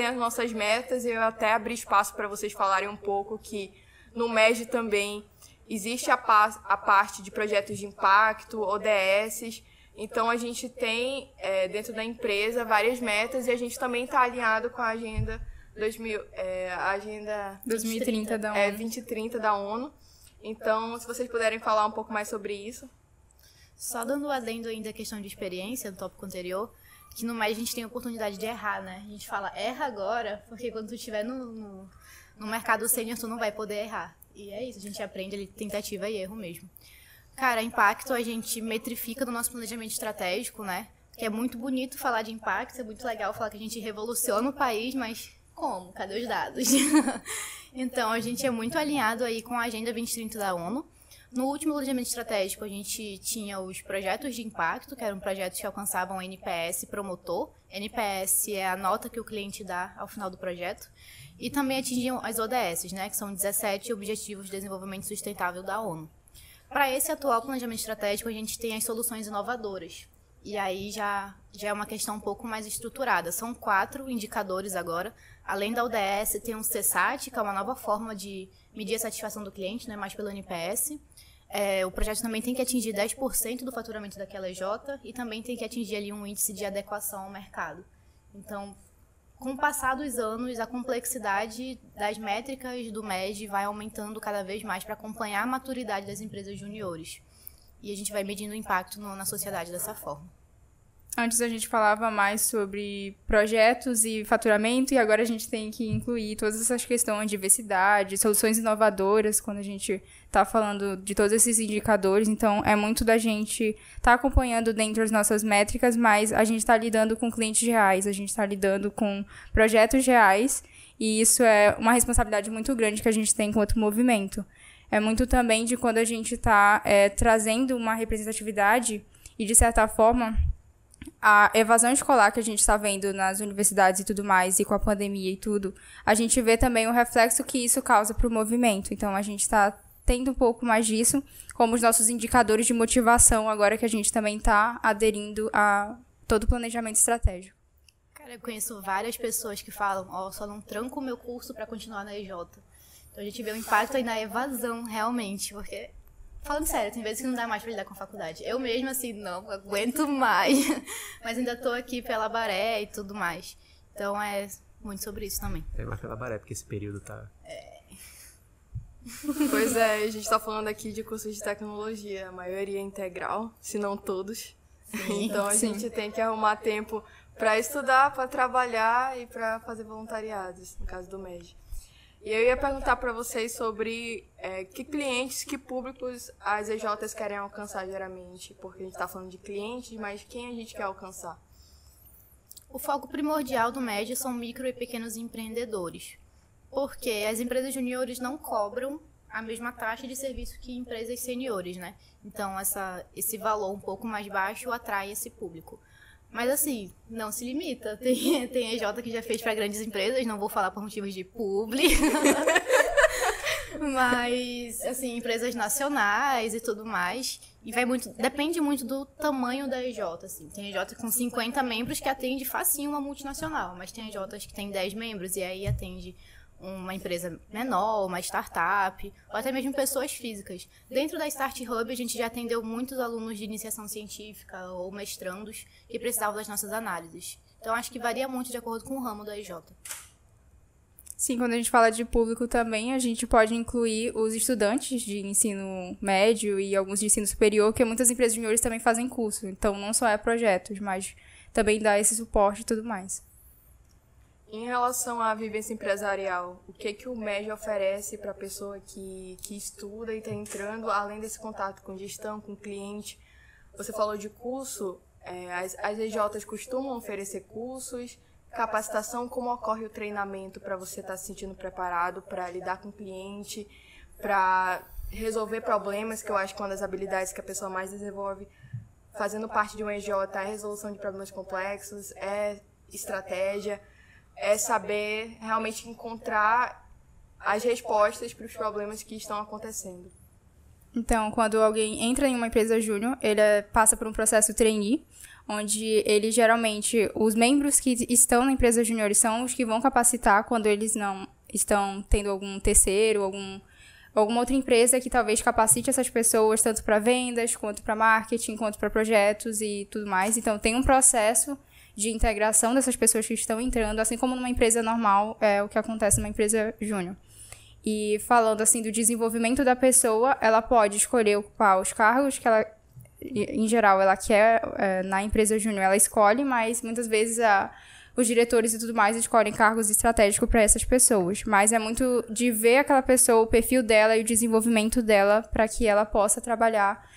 as nossas metas e eu até abri espaço para vocês falarem um pouco que no MEG também existe a parte de projetos de impacto, ODSs, então a gente tem dentro da empresa várias metas e a gente também está alinhado com a Agenda 2030 da ONU. 2030 da ONU. Então, se vocês puderem falar um pouco mais sobre isso. Só dando adendo ainda a questão de experiência no tópico anterior, que no MEG a gente tem a oportunidade de errar, né? A gente fala, erra agora, porque quando tu estiver no mercado sênior, tu não vai poder errar. E é isso, a gente aprende ali tentativa e erro mesmo. Cara, impacto a gente metrifica no nosso planejamento estratégico, né? Que é muito bonito falar de impacto, é muito legal falar que a gente revoluciona o país, mas como? Cadê os dados? Então, a gente é muito alinhado aí com a Agenda 2030 da ONU. No último planejamento estratégico, a gente tinha os projetos de impacto, que eram projetos que alcançavam NPS promotor. NPS é a nota que o cliente dá ao final do projeto. E também atingiam as ODS, né, que são 17 Objetivos de Desenvolvimento Sustentável da ONU. Para esse atual planejamento estratégico, a gente tem as soluções inovadoras. E aí já é uma questão um pouco mais estruturada. São 4 indicadores agora. Além da ODS, tem um CSAT, que é uma nova forma de medir a satisfação do cliente, né, mais pelo NPS. O projeto também tem que atingir 10% do faturamento daquela EJ e também tem que atingir ali um índice de adequação ao mercado. Então, com o passar dos anos, a complexidade das métricas do MED vai aumentando cada vez mais para acompanhar a maturidade das empresas juniores. E a gente vai medindo o impacto na sociedade dessa forma. Antes a gente falava mais sobre projetos e faturamento, e agora a gente tem que incluir todas essas questões de diversidade, soluções inovadoras, quando a gente está falando de todos esses indicadores. Então, é muito da gente estar acompanhando dentro das nossas métricas, mas a gente está lidando com clientes reais, a gente está lidando com projetos reais, e isso é uma responsabilidade muito grande que a gente tem enquanto movimento. É muito também de quando a gente está trazendo uma representatividade e, de certa forma, a evasão escolar que a gente está vendo nas universidades e tudo mais, e com a pandemia e tudo, a gente vê também o reflexo que isso causa para o movimento. Então, a gente está tendo um pouco mais disso, como os nossos indicadores de motivação, agora que a gente também está aderindo a todo o planejamento estratégico. Cara, eu conheço várias pessoas que falam, só não tranco o meu curso para continuar na EJ. Então, a gente vê o impacto aí na evasão, realmente, porque... Falando sério, tem vezes que não dá mais pra lidar com a faculdade. Eu mesma, assim, não aguento mais. Mas ainda tô aqui pela Baré e tudo mais. Então, é muito sobre isso também. É mais pela Baré, porque esse período tá... Pois é, a gente tá falando aqui de cursos de tecnologia. A maioria é integral, se não todos. Sim, então, a gente tem que arrumar tempo pra estudar, pra trabalhar e pra fazer voluntariados, no caso do MED. E eu ia perguntar para vocês sobre que clientes, que públicos as EJs querem alcançar geralmente, porque a gente está falando de clientes, mas quem a gente quer alcançar? O foco primordial do MED são micro e pequenos empreendedores, porque as empresas juniores não cobram a mesma taxa de serviço que empresas seniores, né? Então, esse valor um pouco mais baixo atrai esse público. Mas, assim, não se limita. Tem EJ que já fez para grandes empresas, não vou falar por motivos de publi. Mas, assim, empresas nacionais e tudo mais. E depende muito do tamanho da EJ, assim. Tem EJ com 50 membros que atende facinho uma multinacional, mas tem EJs que tem 10 membros e aí atende uma empresa menor, uma startup, ou até mesmo pessoas físicas. Dentro da Start Hub, a gente já atendeu muitos alunos de iniciação científica ou mestrandos que precisavam das nossas análises. Então, acho que varia muito de acordo com o ramo da EJ. Sim, quando a gente fala de público também, a gente pode incluir os estudantes de ensino médio e alguns de ensino superior, porque muitas empresas juniores também fazem curso. Então, não só é projetos, mas também dá esse suporte e tudo mais. Em relação à vivência empresarial, o que o MED oferece para a pessoa que estuda e está entrando, além desse contato com gestão, com cliente? Você falou de curso, as EJs costumam oferecer cursos, capacitação, como ocorre o treinamento para você estar se sentindo preparado para lidar com o cliente, para resolver problemas, que eu acho que é uma das habilidades que a pessoa mais desenvolve fazendo parte de uma EJ, é a resolução de problemas complexos, é estratégia, é saber realmente encontrar as respostas para os problemas que estão acontecendo. Então, quando alguém entra em uma empresa júnior, ele passa por um processo trainee, onde ele geralmente, os membros que estão na empresa júnior são os que vão capacitar quando eles não estão tendo algum terceiro, alguma outra empresa que talvez capacite essas pessoas, tanto para vendas, quanto para marketing, quanto para projetos e tudo mais. Então, tem um processo de integração dessas pessoas que estão entrando, assim como numa empresa normal, é o que acontece numa empresa júnior. E falando assim do desenvolvimento da pessoa, ela pode escolher ocupar os cargos que ela, em geral, ela quer na empresa júnior, ela escolhe, mas muitas vezes os diretores e tudo mais escolhem cargos estratégicos para essas pessoas. Mas é muito de ver aquela pessoa, o perfil dela e o desenvolvimento dela para que ela possa trabalhar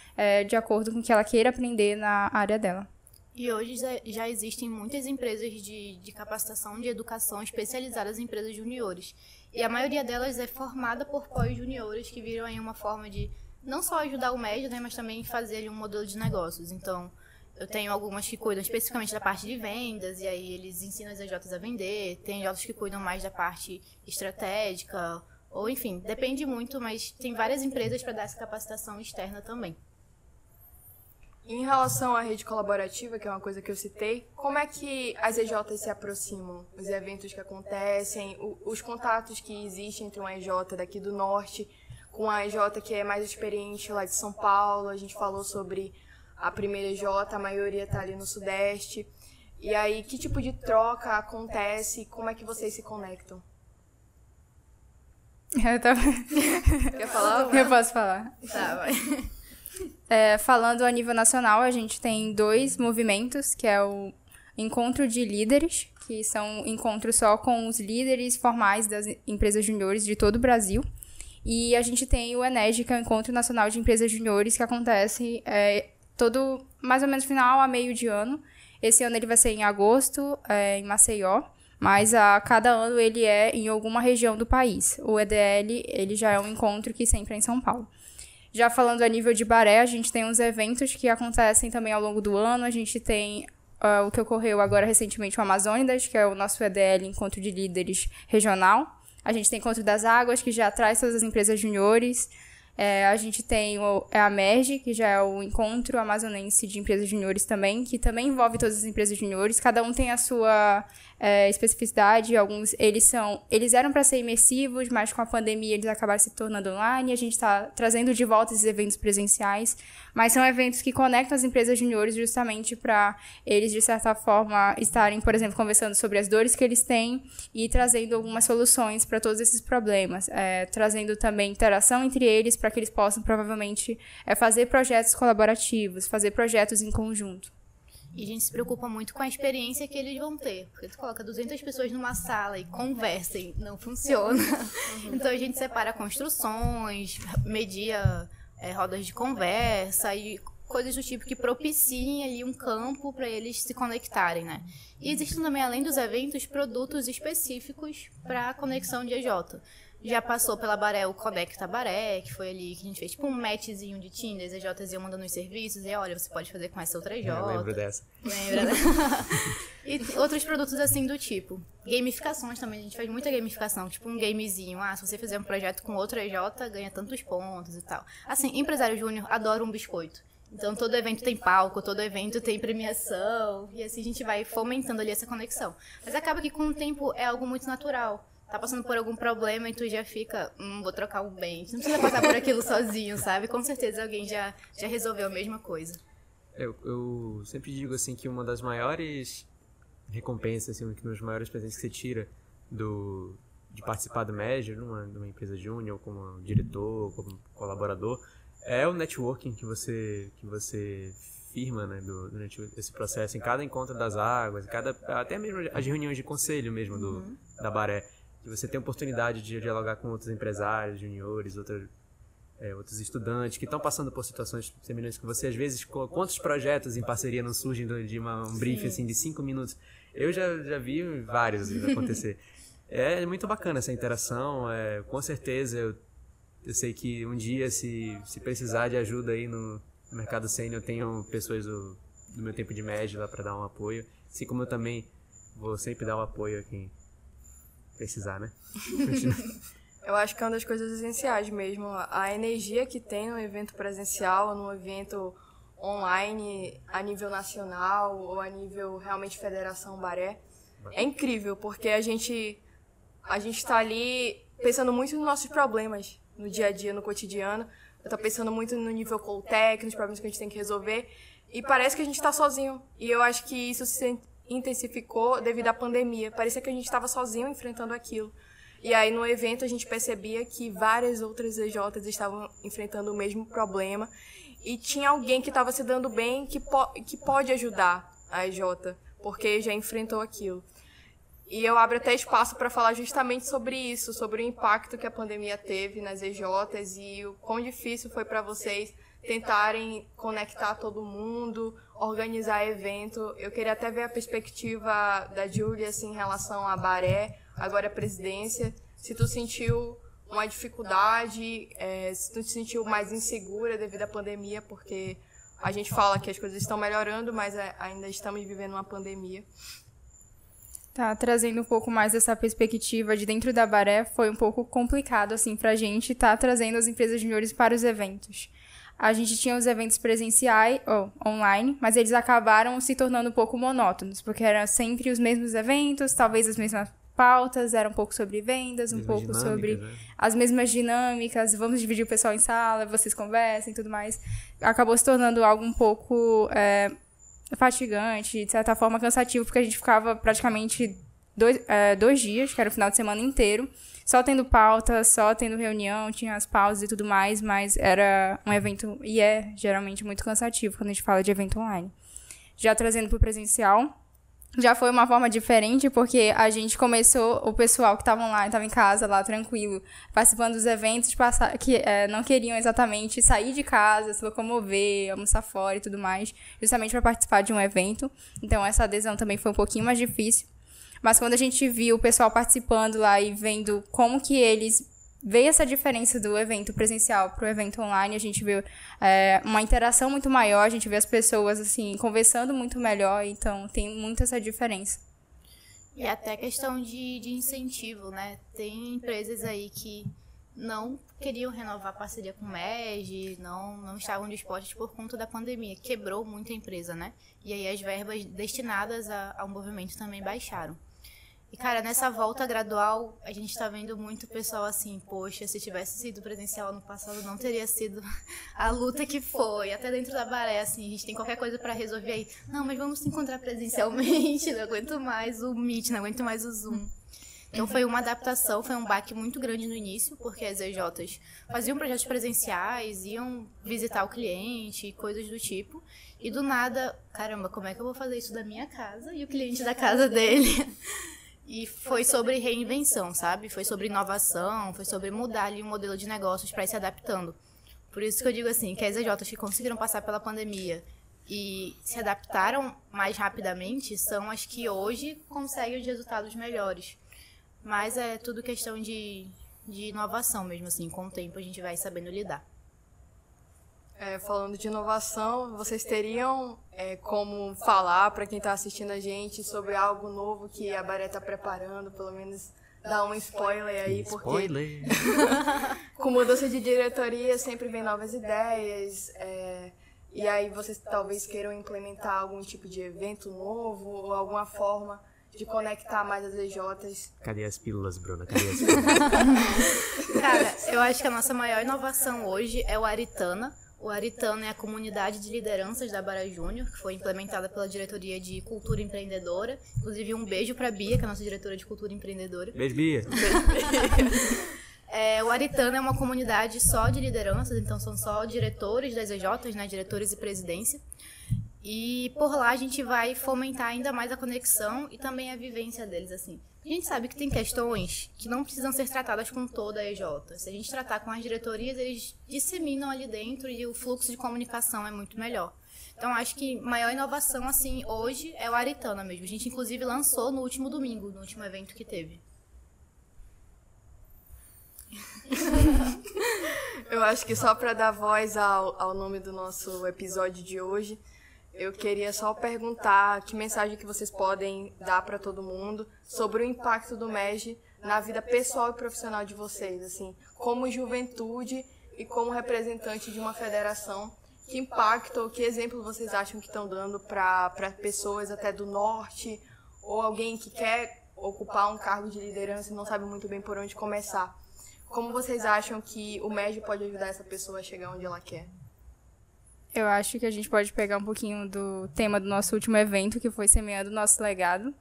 de acordo com o que ela queira aprender na área dela. E hoje já existem muitas empresas de capacitação de educação especializadas em empresas juniores. E a maioria delas é formada por pós-juniores que viram aí uma forma de não só ajudar o médio, né, mas também fazer ali um modelo de negócios. Então, eu tenho algumas que cuidam especificamente da parte de vendas, e aí eles ensinam as EJs a vender. Tem EJs que cuidam mais da parte estratégica, ou enfim, depende muito, mas tem várias empresas para dar essa capacitação externa também. Em relação à rede colaborativa, que é uma coisa que eu citei, como é que as EJs se aproximam? Os eventos que acontecem, os contatos que existem entre uma EJ daqui do Norte com a EJ que é mais experiente lá de São Paulo. A gente falou sobre a primeira EJ, a maioria está ali no Sudeste. E aí, que tipo de troca acontece? Como é que vocês se conectam? Quer falar? Eu posso falar. Tá, vai. Falando a nível nacional, a gente tem 2 movimentos, que é o Encontro de Líderes, que são encontros só com os líderes formais das empresas juniores de todo o Brasil. E a gente tem o ENED, que é o Encontro Nacional de Empresas Juniores, que acontece todo mais ou menos final a meio de ano. Esse ano ele vai ser em agosto, em Maceió, mas a cada ano ele é em alguma região do país. O EDL, ele já é um encontro que sempre é em São Paulo. Já falando a nível de Baré, a gente tem uns eventos que acontecem também ao longo do ano. A gente tem o que ocorreu agora recentemente, o Amazônidas, que é o nosso EDL, Encontro de Líderes Regional. A gente tem Encontro das Águas, que já traz todas as empresas juniores. A gente tem a MERG, que já é o Encontro Amazonense de Empresas Juniores também, que também envolve todas as empresas juniores. Cada um tem a sua especificidade. Alguns, eles eram para ser imersivos, mas com a pandemia eles acabaram se tornando online. A gente está trazendo de volta esses eventos presenciais, mas são eventos que conectam as empresas juniores justamente para eles, de certa forma, estarem, por exemplo, conversando sobre as dores que eles têm e trazendo algumas soluções para todos esses problemas. Trazendo também interação entre eles para que eles possam, provavelmente, fazer projetos colaborativos, fazer projetos em conjunto. E a gente se preocupa muito com a experiência que eles vão ter. Porque tu coloca 200 pessoas numa sala e conversa e não funciona. Então a gente separa construções, media rodas de conversa e coisas do tipo que propiciem ali um campo para eles se conectarem, né? E existem também, além dos eventos, produtos específicos para a conexão de EJ. Já passou pela Baré o Conecta Baré, que foi ali que a gente fez tipo um matchzinho de Tinder, as EJs iam mandando os serviços e olha, você pode fazer com essa outra EJ. Eu lembro dessa. Lembra, né? E outros produtos assim do tipo. Gamificações também, a gente faz muita gamificação, tipo um gamezinho. Se você fizer um projeto com outra EJ, ganha tantos pontos e tal. Assim, empresário júnior adora um biscoito. Então, todo evento tem palco, todo evento tem premiação, e assim a gente vai fomentando ali essa conexão. Mas acaba que com o tempo é algo muito natural. Tá passando por algum problema e tu já fica, vou trocar um bem. Tu não precisa passar por aquilo sozinho, sabe? Com certeza alguém já resolveu a mesma coisa. Eu sempre digo assim que uma das maiores recompensas, assim, um dos maiores presentes que você tira de participar do Major, numa empresa júnior, como diretor, como colaborador, é o networking que você firma, né, durante esse processo, em cada encontro das águas, até mesmo as reuniões de conselho mesmo da Baré. Que você tem a oportunidade de dialogar com outros empresários, juniores, outros estudantes que estão passando por situações semelhantes que você. Às vezes, quantos projetos em parceria não surgem de um briefing assim, de 5 minutos? Eu já vi vários acontecer. É muito bacana essa interação. Com certeza, eu sei que um dia, se precisar de ajuda aí no mercado sênior, eu tenho pessoas do meu tempo de médio lá para dar um apoio. Assim como eu também vou sempre dar um apoio a quem precisar, né? Eu acho que é uma das coisas essenciais mesmo. A energia que tem no evento presencial, no evento online, a nível nacional ou a nível realmente Federação Baré, é incrível, porque a gente está ali pensando muito nos nossos problemas no dia a dia, no cotidiano. Eu tô pensando muito no nível Coltec, nos problemas que a gente tem que resolver, e parece que a gente está sozinho. E eu acho que isso se intensificou devido à pandemia. Parecia que a gente estava sozinho enfrentando aquilo. E aí, no evento, a gente percebia que várias outras EJs estavam enfrentando o mesmo problema. E tinha alguém que estava se dando bem, que pode ajudar a EJ, porque já enfrentou aquilo. E eu abro até espaço para falar justamente sobre isso, sobre o impacto que a pandemia teve nas EJs e o quão difícil foi para vocês tentarem conectar todo mundo, organizar evento. Eu queria até ver a perspectiva da Júlia assim, em relação à Baré, agora a presidência. Se tu sentiu uma dificuldade? Se tu te sentiu mais insegura devido à pandemia? Porque a gente fala que as coisas estão melhorando, mas ainda estamos vivendo uma pandemia. Tá, trazendo um pouco mais essa perspectiva de dentro da Baré, foi um pouco complicado, assim, pra gente trazendo as empresas juniores para os eventos. A gente tinha os eventos presenciais, ou online, mas eles acabaram se tornando um pouco monótonos, porque eram sempre os mesmos eventos, talvez as mesmas pautas, era um pouco sobre vendas, um pouco sobre as mesmas dinâmicas, vamos dividir o pessoal em sala, vocês conversem e tudo mais. Acabou se tornando algo um pouco fatigante, de certa forma cansativo, porque a gente ficava praticamente 2 dias, que era o final de semana inteiro, só tendo pauta, só tendo reunião, tinha as pausas e tudo mais, mas era um evento, e é geralmente muito cansativo quando a gente fala de evento online. Já trazendo para o presencial, já foi uma forma diferente, porque a gente começou, o pessoal que estava online, estava em casa lá, tranquilo, participando dos eventos, que não queriam exatamente sair de casa, se locomover, almoçar fora e tudo mais, justamente para participar de um evento. Então, essa adesão também foi um pouquinho mais difícil. Mas quando a gente viu o pessoal participando lá e vendo como que eles veio essa diferença do evento presencial para o evento online, a gente viu uma interação muito maior, a gente vê as pessoas assim conversando muito melhor, então tem muito essa diferença. E até questão de incentivo, né? Tem empresas aí que não queriam renovar a parceria com o MEG, não estavam dispostas por conta da pandemia. Quebrou muito a empresa, né? E aí as verbas destinadas ao movimento também baixaram. E, cara, nessa volta gradual, a gente tá vendo muito pessoal assim, poxa, se tivesse sido presencial ano passado, não teria sido a luta que foi. Até dentro da Baré, assim, a gente tem qualquer coisa pra resolver aí. Não, mas vamos se encontrar presencialmente, não aguento mais o Meet, não aguento mais o Zoom. Então foi uma adaptação, foi um baque muito grande no início, porque as EJs faziam projetos presenciais, iam visitar o cliente, coisas do tipo. E do nada, caramba, como é que eu vou fazer isso da minha casa e o cliente da casa dele? E foi sobre reinvenção, sabe? Foi sobre inovação, foi sobre mudar ali o modelo de negócios para ir se adaptando. Por isso que eu digo assim, que as EJs que conseguiram passar pela pandemia e se adaptaram mais rapidamente são as que hoje conseguem os resultados melhores. Mas é tudo questão de inovação mesmo, assim. Com o tempo a gente vai sabendo lidar. Falando de inovação, vocês teriam como falar para quem está assistindo a gente sobre algo novo que a Baré está preparando, pelo menos dar um spoiler aí, porque com mudança de diretoria sempre vem novas ideias, e aí vocês talvez queiram implementar algum tipo de evento novo ou alguma forma de conectar mais as EJs. Cadê as pílulas, Bruna? Cadê as pílulas? Cara, eu acho que a nossa maior inovação hoje é o Aritana. O Aritana é a comunidade de lideranças da Baré Júnior, que foi implementada pela diretoria de Cultura Empreendedora. Inclusive, um beijo pra Bia, que é a nossa diretora de Cultura Empreendedora. Beijo, Bia. O Aritana é uma comunidade só de lideranças, então são só diretores das EJs, né, diretores e presidência. E por lá a gente vai fomentar ainda mais a conexão e também a vivência deles, assim. A gente sabe que tem questões que não precisam ser tratadas com toda a EJ. Se a gente tratar com as diretorias, eles disseminam ali dentro e o fluxo de comunicação é muito melhor. Então, acho que a maior inovação, assim, hoje é o Aritana mesmo. A gente, inclusive, lançou no último domingo, no último evento que teve. Eu acho que só para dar voz ao nome do nosso episódio de hoje, eu queria só perguntar que mensagem que vocês podem dar para todo mundo sobre o impacto do MEG na vida pessoal e profissional de vocês, assim, como juventude e como representante de uma federação. Que impacto ou que exemplo vocês acham que estão dando para pessoas até do norte ou alguém que quer ocupar um cargo de liderança e não sabe muito bem por onde começar? Como vocês acham que o MEG pode ajudar essa pessoa a chegar onde ela quer? Eu acho que a gente pode pegar um pouquinho do tema do nosso último evento, que foi Semeando o Nosso Legado.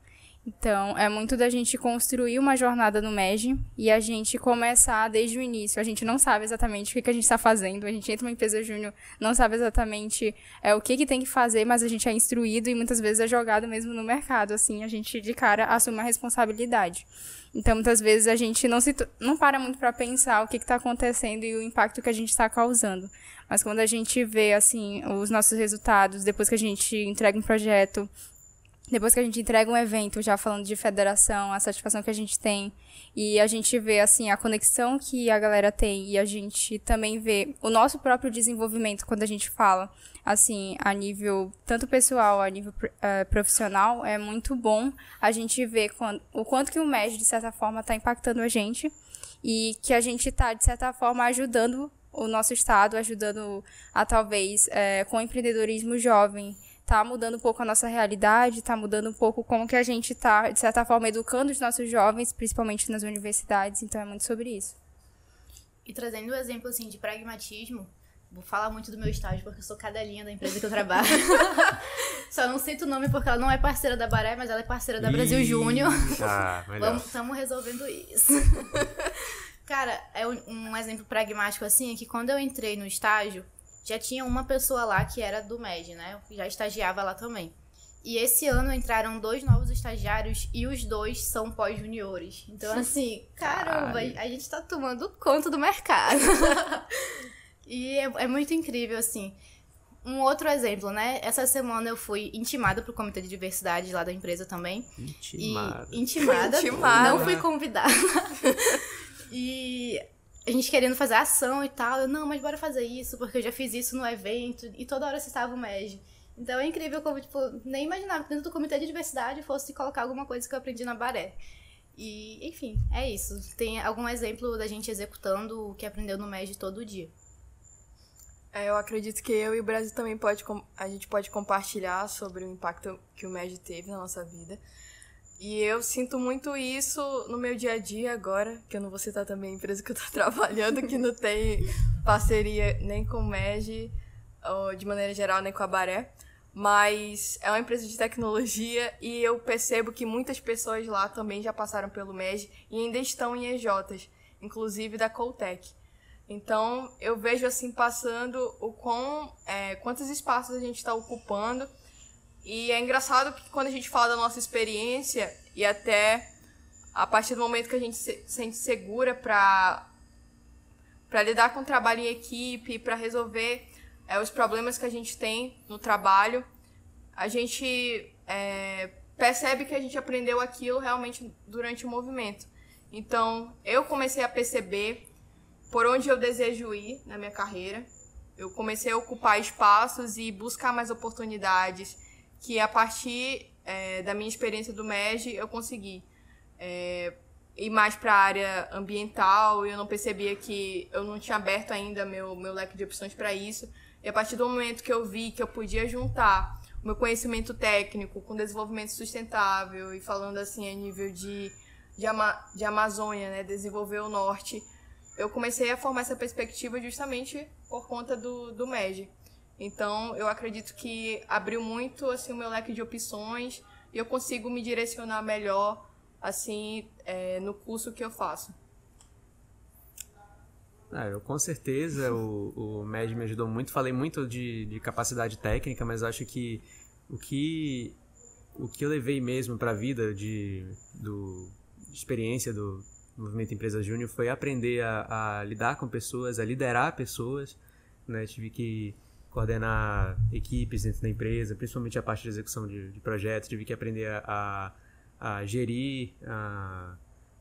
Então, é muito da gente construir uma jornada no MEG e a gente começar desde o início. A gente não sabe exatamente o que a gente está fazendo. A gente entra numa empresa júnior, não sabe exatamente o que tem que fazer, mas a gente é instruído e muitas vezes é jogado mesmo no mercado. Assim, a gente, de cara, assume uma responsabilidade. Então, muitas vezes, a gente não para muito para pensar o que está acontecendo e o impacto que a gente está causando. Mas quando a gente vê, assim, os nossos resultados, depois que a gente entrega um projeto depois que a gente entrega um evento, já falando de federação, a satisfação que a gente tem, e a gente vê, assim, a conexão que a galera tem, e a gente também vê o nosso próprio desenvolvimento quando a gente fala, assim, a nível tanto pessoal, a nível profissional, é muito bom a gente ver o quanto que o MEG, de certa forma, está impactando a gente, e que a gente está, de certa forma, ajudando o nosso estado, ajudando a, talvez, com o empreendedorismo jovem, tá mudando um pouco a nossa realidade, tá mudando um pouco como que a gente tá, de certa forma, educando os nossos jovens, principalmente nas universidades, então é muito sobre isso. E trazendo um exemplo, assim, de pragmatismo, vou falar muito do meu estágio, porque eu sou cadelinha da empresa que eu trabalho. Só não cito o nome porque ela não é parceira da Baré, mas ela é parceira da Brasil Júnior. Melhor. Estamos resolvendo isso. Cara, um exemplo pragmático, assim, é que quando eu entrei no estágio, já tinha uma pessoa lá que era do MEG, né? Já estagiava lá também. E esse ano entraram 2 novos estagiários e os 2 são pós-juniores. Então, assim, caramba, a gente tá tomando conta do mercado. E é muito incrível, assim. Um outro exemplo, né? Essa semana eu fui intimada pro comitê de diversidade lá da empresa também. Intimada. Não fui convidada. E a gente querendo fazer ação e tal. Eu, não, mas bora fazer isso, porque eu já fiz isso no evento. E toda hora citava o MEG. Então é incrível como, tipo, nem imaginava que dentro do comitê de diversidade fosse colocar alguma coisa que eu aprendi na Baré. E, enfim, é isso. Tem algum exemplo da gente executando o que aprendeu no MEG todo dia. Eu acredito que eu e o Brasil também a gente pode compartilhar sobre o impacto que o MEG teve na nossa vida. E eu sinto muito isso no meu dia a dia agora, que eu não vou citar também a empresa que eu estou trabalhando, que não tem parceria nem com o MEG, ou de maneira geral, nem com a Baré. Mas é uma empresa de tecnologia e eu percebo que muitas pessoas lá também já passaram pelo MEG e ainda estão em EJs, inclusive da Coutec. Então, eu vejo assim, passando quantos espaços a gente está ocupando. E é engraçado que quando a gente fala da nossa experiência e até a partir do momento que a gente se sente segura para lidar com o trabalho em equipe, para resolver os problemas que a gente tem no trabalho, a gente percebe que a gente aprendeu aquilo realmente durante o movimento. Então, eu comecei a perceber por onde eu desejo ir na minha carreira. Eu comecei a ocupar espaços e buscar mais oportunidades que, a partir da minha experiência do MEG, eu consegui ir mais para a área ambiental. Eu não percebia que eu não tinha aberto ainda meu leque de opções para isso. E a partir do momento que eu vi que eu podia juntar o meu conhecimento técnico com desenvolvimento sustentável, e falando assim a nível de Amazônia, né, desenvolver o norte, eu comecei a formar essa perspectiva justamente por conta do MEG. Então, eu acredito que abriu muito assim, o meu leque de opções e eu consigo me direcionar melhor assim, no curso que eu faço. Eu, com certeza, o MEG me ajudou muito. Falei muito de capacidade técnica, mas acho que o que eu levei mesmo para a vida de experiência do Movimento Empresa Júnior foi aprender a lidar com pessoas, a liderar pessoas, né? Tive que coordenar equipes dentro da empresa, principalmente a parte de execução de projetos. Tive que aprender a gerir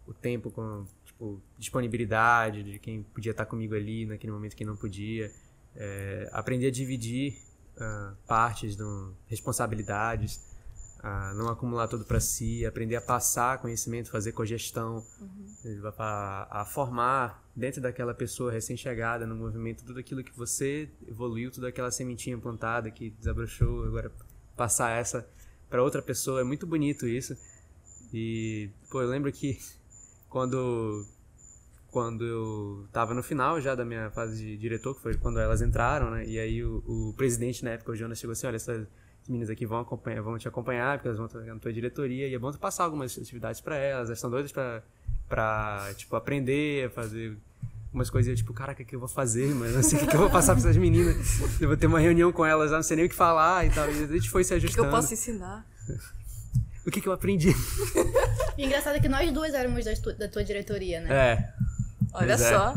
o tempo com disponibilidade de quem podia estar comigo ali naquele momento, quem não podia. Aprender a dividir partes, responsabilidades, não acumular tudo para si, aprender a passar conhecimento, fazer cogestão, a formar dentro daquela pessoa recém-chegada no movimento tudo aquilo que você evoluiu, toda aquela sementinha plantada que desabrochou, agora passar essa para outra pessoa. É muito bonito isso. E eu lembro que quando eu estava no final já da minha fase de diretor, que foi quando elas entraram, né? E aí o presidente na época, o Jonas, chegou assim: olha, essas meninas aqui vão te acompanhar, porque elas vão estar na tua diretoria, e é bom tu passar algumas atividades para elas estão doidas pra aprender a fazer umas coisas, caraca, o que eu vou fazer, mas não sei o que eu vou passar para essas meninas, eu vou ter uma reunião com elas, não sei nem o que falar e tal, e a gente foi se ajustando. O que eu posso ensinar? O que eu aprendi? E engraçado é que nós duas éramos da tua diretoria, né? Olha só.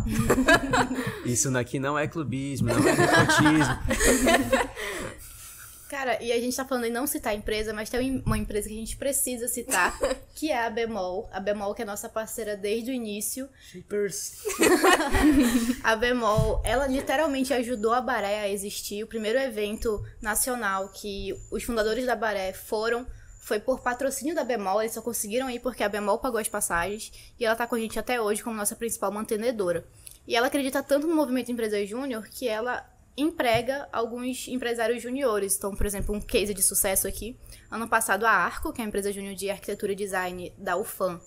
Isso aqui não é clubismo, não é nepotismo. Cara, e a gente tá falando em não citar a empresa, mas tem uma empresa que a gente precisa citar, que é a Bemol. A Bemol, que é nossa parceira desde o início. Shippers. A Bemol, ela literalmente ajudou a Baré a existir. O primeiro evento nacional que os fundadores da Baré foi por patrocínio da Bemol. Eles só conseguiram ir porque a Bemol pagou as passagens. E ela tá com a gente até hoje como nossa principal mantenedora. E ela acredita tanto no movimento Empresa Júnior que ela emprega alguns empresários juniores. Então, por exemplo, um case de sucesso aqui. Ano passado, a Arco, que é a empresa júnior de arquitetura e design da UFAM,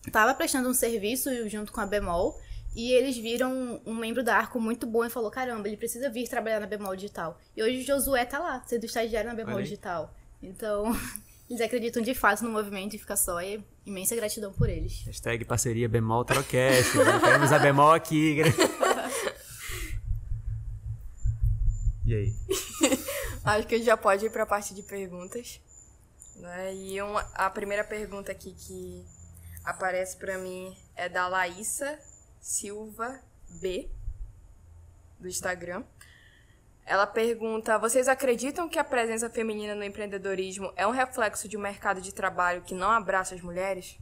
estava prestando um serviço junto com a Bemol e eles viram um membro da Arco muito bom e falou, caramba, ele precisa vir trabalhar na Bemol Digital. E hoje o Josué tá lá, sendo estagiário na Bemol Digital. Então, eles acreditam de fato no movimento e fica só. É imensa gratidão por eles. Hashtag parceria Bemol Tarocast. Temos a Bemol aqui. E aí? Acho que a gente já pode ir para a parte de perguntas, né? E a primeira pergunta aqui que aparece para mim é da Laísa Silva B, do Instagram. Ela pergunta, vocês acreditam que a presença feminina no empreendedorismo é um reflexo de um mercado de trabalho que não abraça as mulheres?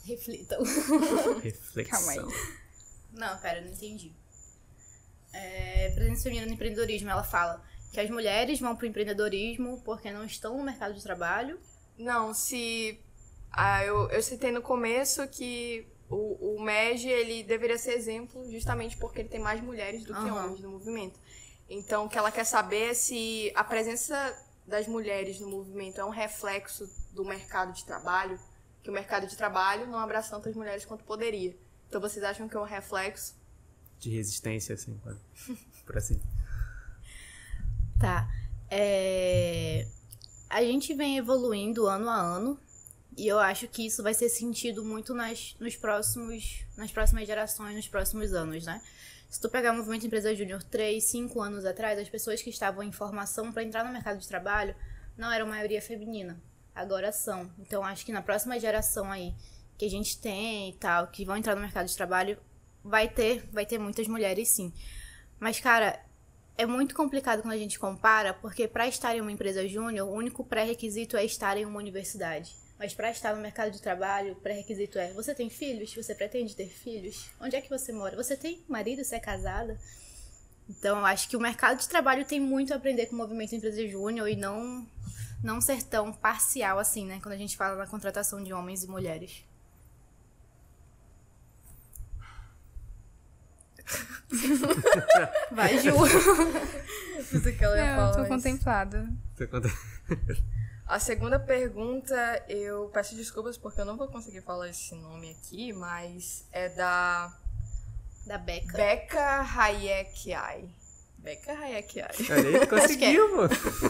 Reflitam. Reflexão. Calma aí. Não, pera, não entendi. Presença feminina no empreendedorismo, ela fala que as mulheres vão pro empreendedorismo porque não estão no mercado de trabalho. Não, eu citei no começo que o MEG, ele deveria ser exemplo justamente porque ele tem mais mulheres do que homens no movimento. Então, o que ela quer saber é se a presença das mulheres no movimento é um reflexo do mercado de trabalho, que o mercado de trabalho não abraça tantas mulheres quanto poderia. Então, vocês acham que é um reflexo? De resistência, assim, por assim. Tá. A gente vem evoluindo ano a ano e eu acho que isso vai ser sentido muito nas próximas gerações, nos próximos anos, né? Se tu pegar o movimento Empresa Júnior 3, 5 anos atrás, as pessoas que estavam em formação para entrar no mercado de trabalho não eram maioria feminina. Agora são. Então, acho que na próxima geração aí, que a gente tem e tal, que vão entrar no mercado de trabalho, vai ter muitas mulheres, sim. Mas, cara, é muito complicado quando a gente compara, porque para estar em uma empresa júnior, o único pré-requisito é estar em uma universidade. Mas para estar no mercado de trabalho, o pré-requisito é: você tem filhos? Você pretende ter filhos? Onde é que você mora? Você tem marido? Você é casada? Então, eu acho que o mercado de trabalho tem muito a aprender com o movimento Empresa Júnior e não ser tão parcial assim, né? Quando a gente fala na contratação de homens e mulheres. Vai, Ju. Eu tô contemplada. A segunda pergunta, eu peço desculpas porque eu não vou conseguir falar esse nome aqui, mas é da Becca. Becca Hayekiai. Becca Hayekiai. Aí, conseguiu, pô.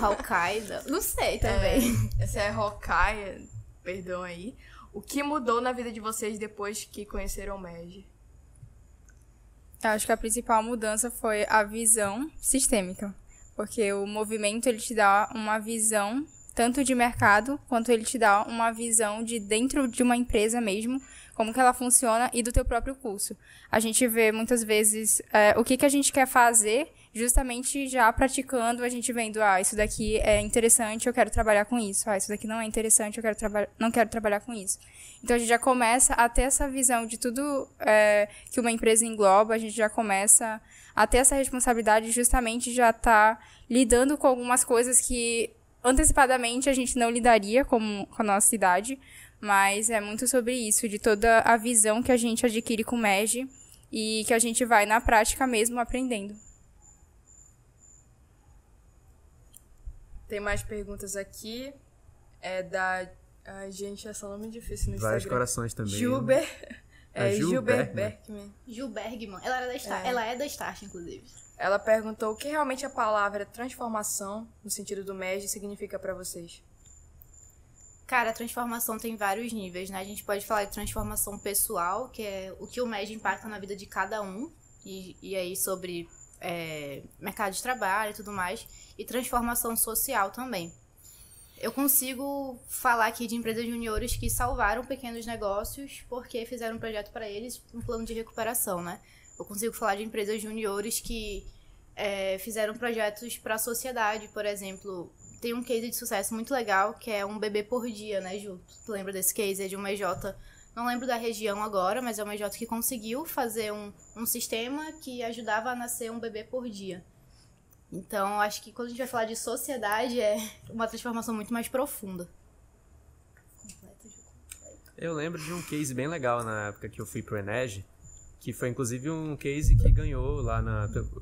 Hokkaido. Não sei também. Essa é Hokkai, perdão aí. O que mudou na vida de vocês depois que conheceram o MEG? Eu acho que a principal mudança foi a visão sistêmica, porque o movimento ele te dá uma visão tanto de mercado, quanto ele te dá uma visão de dentro de uma empresa mesmo, como que ela funciona e do teu próprio curso. A gente vê muitas vezes o que a gente quer fazer, justamente já praticando, a gente vendo, isso daqui é interessante, eu quero trabalhar com isso. Isso daqui não é interessante, eu não quero trabalhar com isso. Então, a gente já começa a ter essa visão de tudo que uma empresa engloba, a gente já começa a ter essa responsabilidade, justamente já tá lidando com algumas coisas que antecipadamente a gente não lidaria com a nossa idade, mas é muito sobre isso, de toda a visão que a gente adquire com o MEG e que a gente vai na prática mesmo aprendendo. Tem mais perguntas aqui. É da... Ai, gente, essa nome é difícil no Vários Instagram. corações também. Gilber. Gilber Bergman. Bergman. Ju Bergman. Ela é da Start, inclusive. Ela perguntou o que realmente a palavra transformação, no sentido do MEG, significa pra vocês. Cara, a transformação tem vários níveis, né? A gente pode falar de transformação pessoal, que é o que o MEG impacta na vida de cada um, e aí sobre mercado de trabalho e tudo mais, e transformação social também. Eu consigo falar aqui de empresas juniores que salvaram pequenos negócios porque fizeram um projeto para eles, um plano de recuperação, né? Eu consigo falar de empresas juniores que fizeram projetos para a sociedade, por exemplo. Tem um case de sucesso muito legal, que é um bebê por dia, né, Ju? Tu lembra desse case? É de uma EJ, não lembro da região agora, mas é uma EJ que conseguiu fazer um sistema que ajudava a nascer um bebê por dia. Então, acho que quando a gente vai falar de sociedade, é uma transformação muito mais profunda. Eu lembro de um case bem legal na época que eu fui pro Enege, que foi inclusive um case que ganhou lá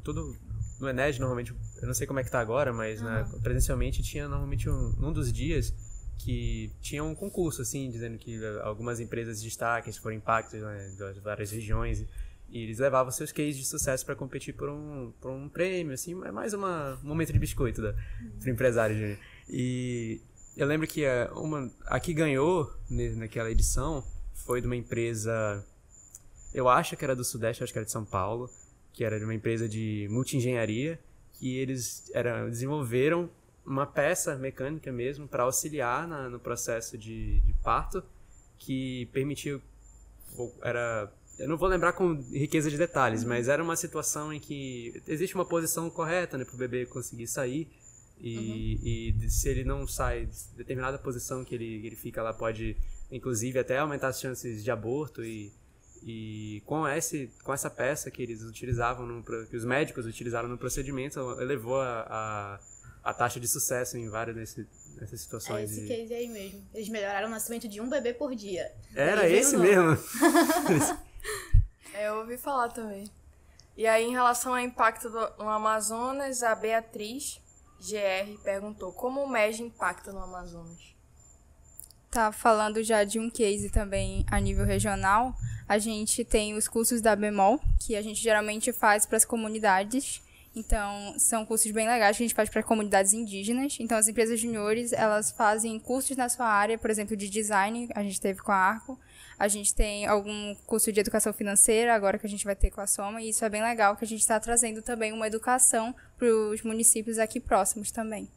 tudo no Enege, normalmente, eu não sei como é que tá agora, mas presencialmente tinha normalmente num dos dias que tinha um concurso, assim, dizendo que algumas empresas de destaque, foram impactos, né, das várias regiões, e eles levavam seus cases de sucesso para competir por um prêmio, assim, é mais um momento de biscoito pro empresário júnior. E eu lembro que a que ganhou naquela edição foi de uma empresa, eu acho que era do Sudeste, acho que era de São Paulo, que era de uma empresa de multi-engenharia, que eles desenvolveram uma peça mecânica mesmo para auxiliar no processo de parto, que permitiu, eu não vou lembrar com riqueza de detalhes, mas era uma situação em que existe uma posição correta, né, para o bebê conseguir sair, e se ele não sai de determinada posição que ele fica lá, pode inclusive até aumentar as chances de aborto, e com essa peça que eles utilizavam, que os médicos utilizaram no procedimento, elevou a taxa de sucesso em várias dessas situações. Esse case aí mesmo. Eles melhoraram o nascimento de um bebê por dia. Era esse mesmo? Eu ouvi falar também. E aí, em relação ao impacto no Amazonas, a Beatriz GR perguntou: como o MEG impacta no Amazonas? Tá falando já de um case também a nível regional. A gente tem os cursos da Bemol, que a gente geralmente faz para as comunidades. Então, são cursos bem legais que a gente faz para comunidades indígenas. Então, as empresas juniores, elas fazem cursos na sua área, por exemplo, de design, a gente teve com a Arco. A gente tem algum curso de educação financeira, agora que a gente vai ter com a Soma. E isso é bem legal, que a gente está trazendo também uma educação para os municípios aqui próximos também.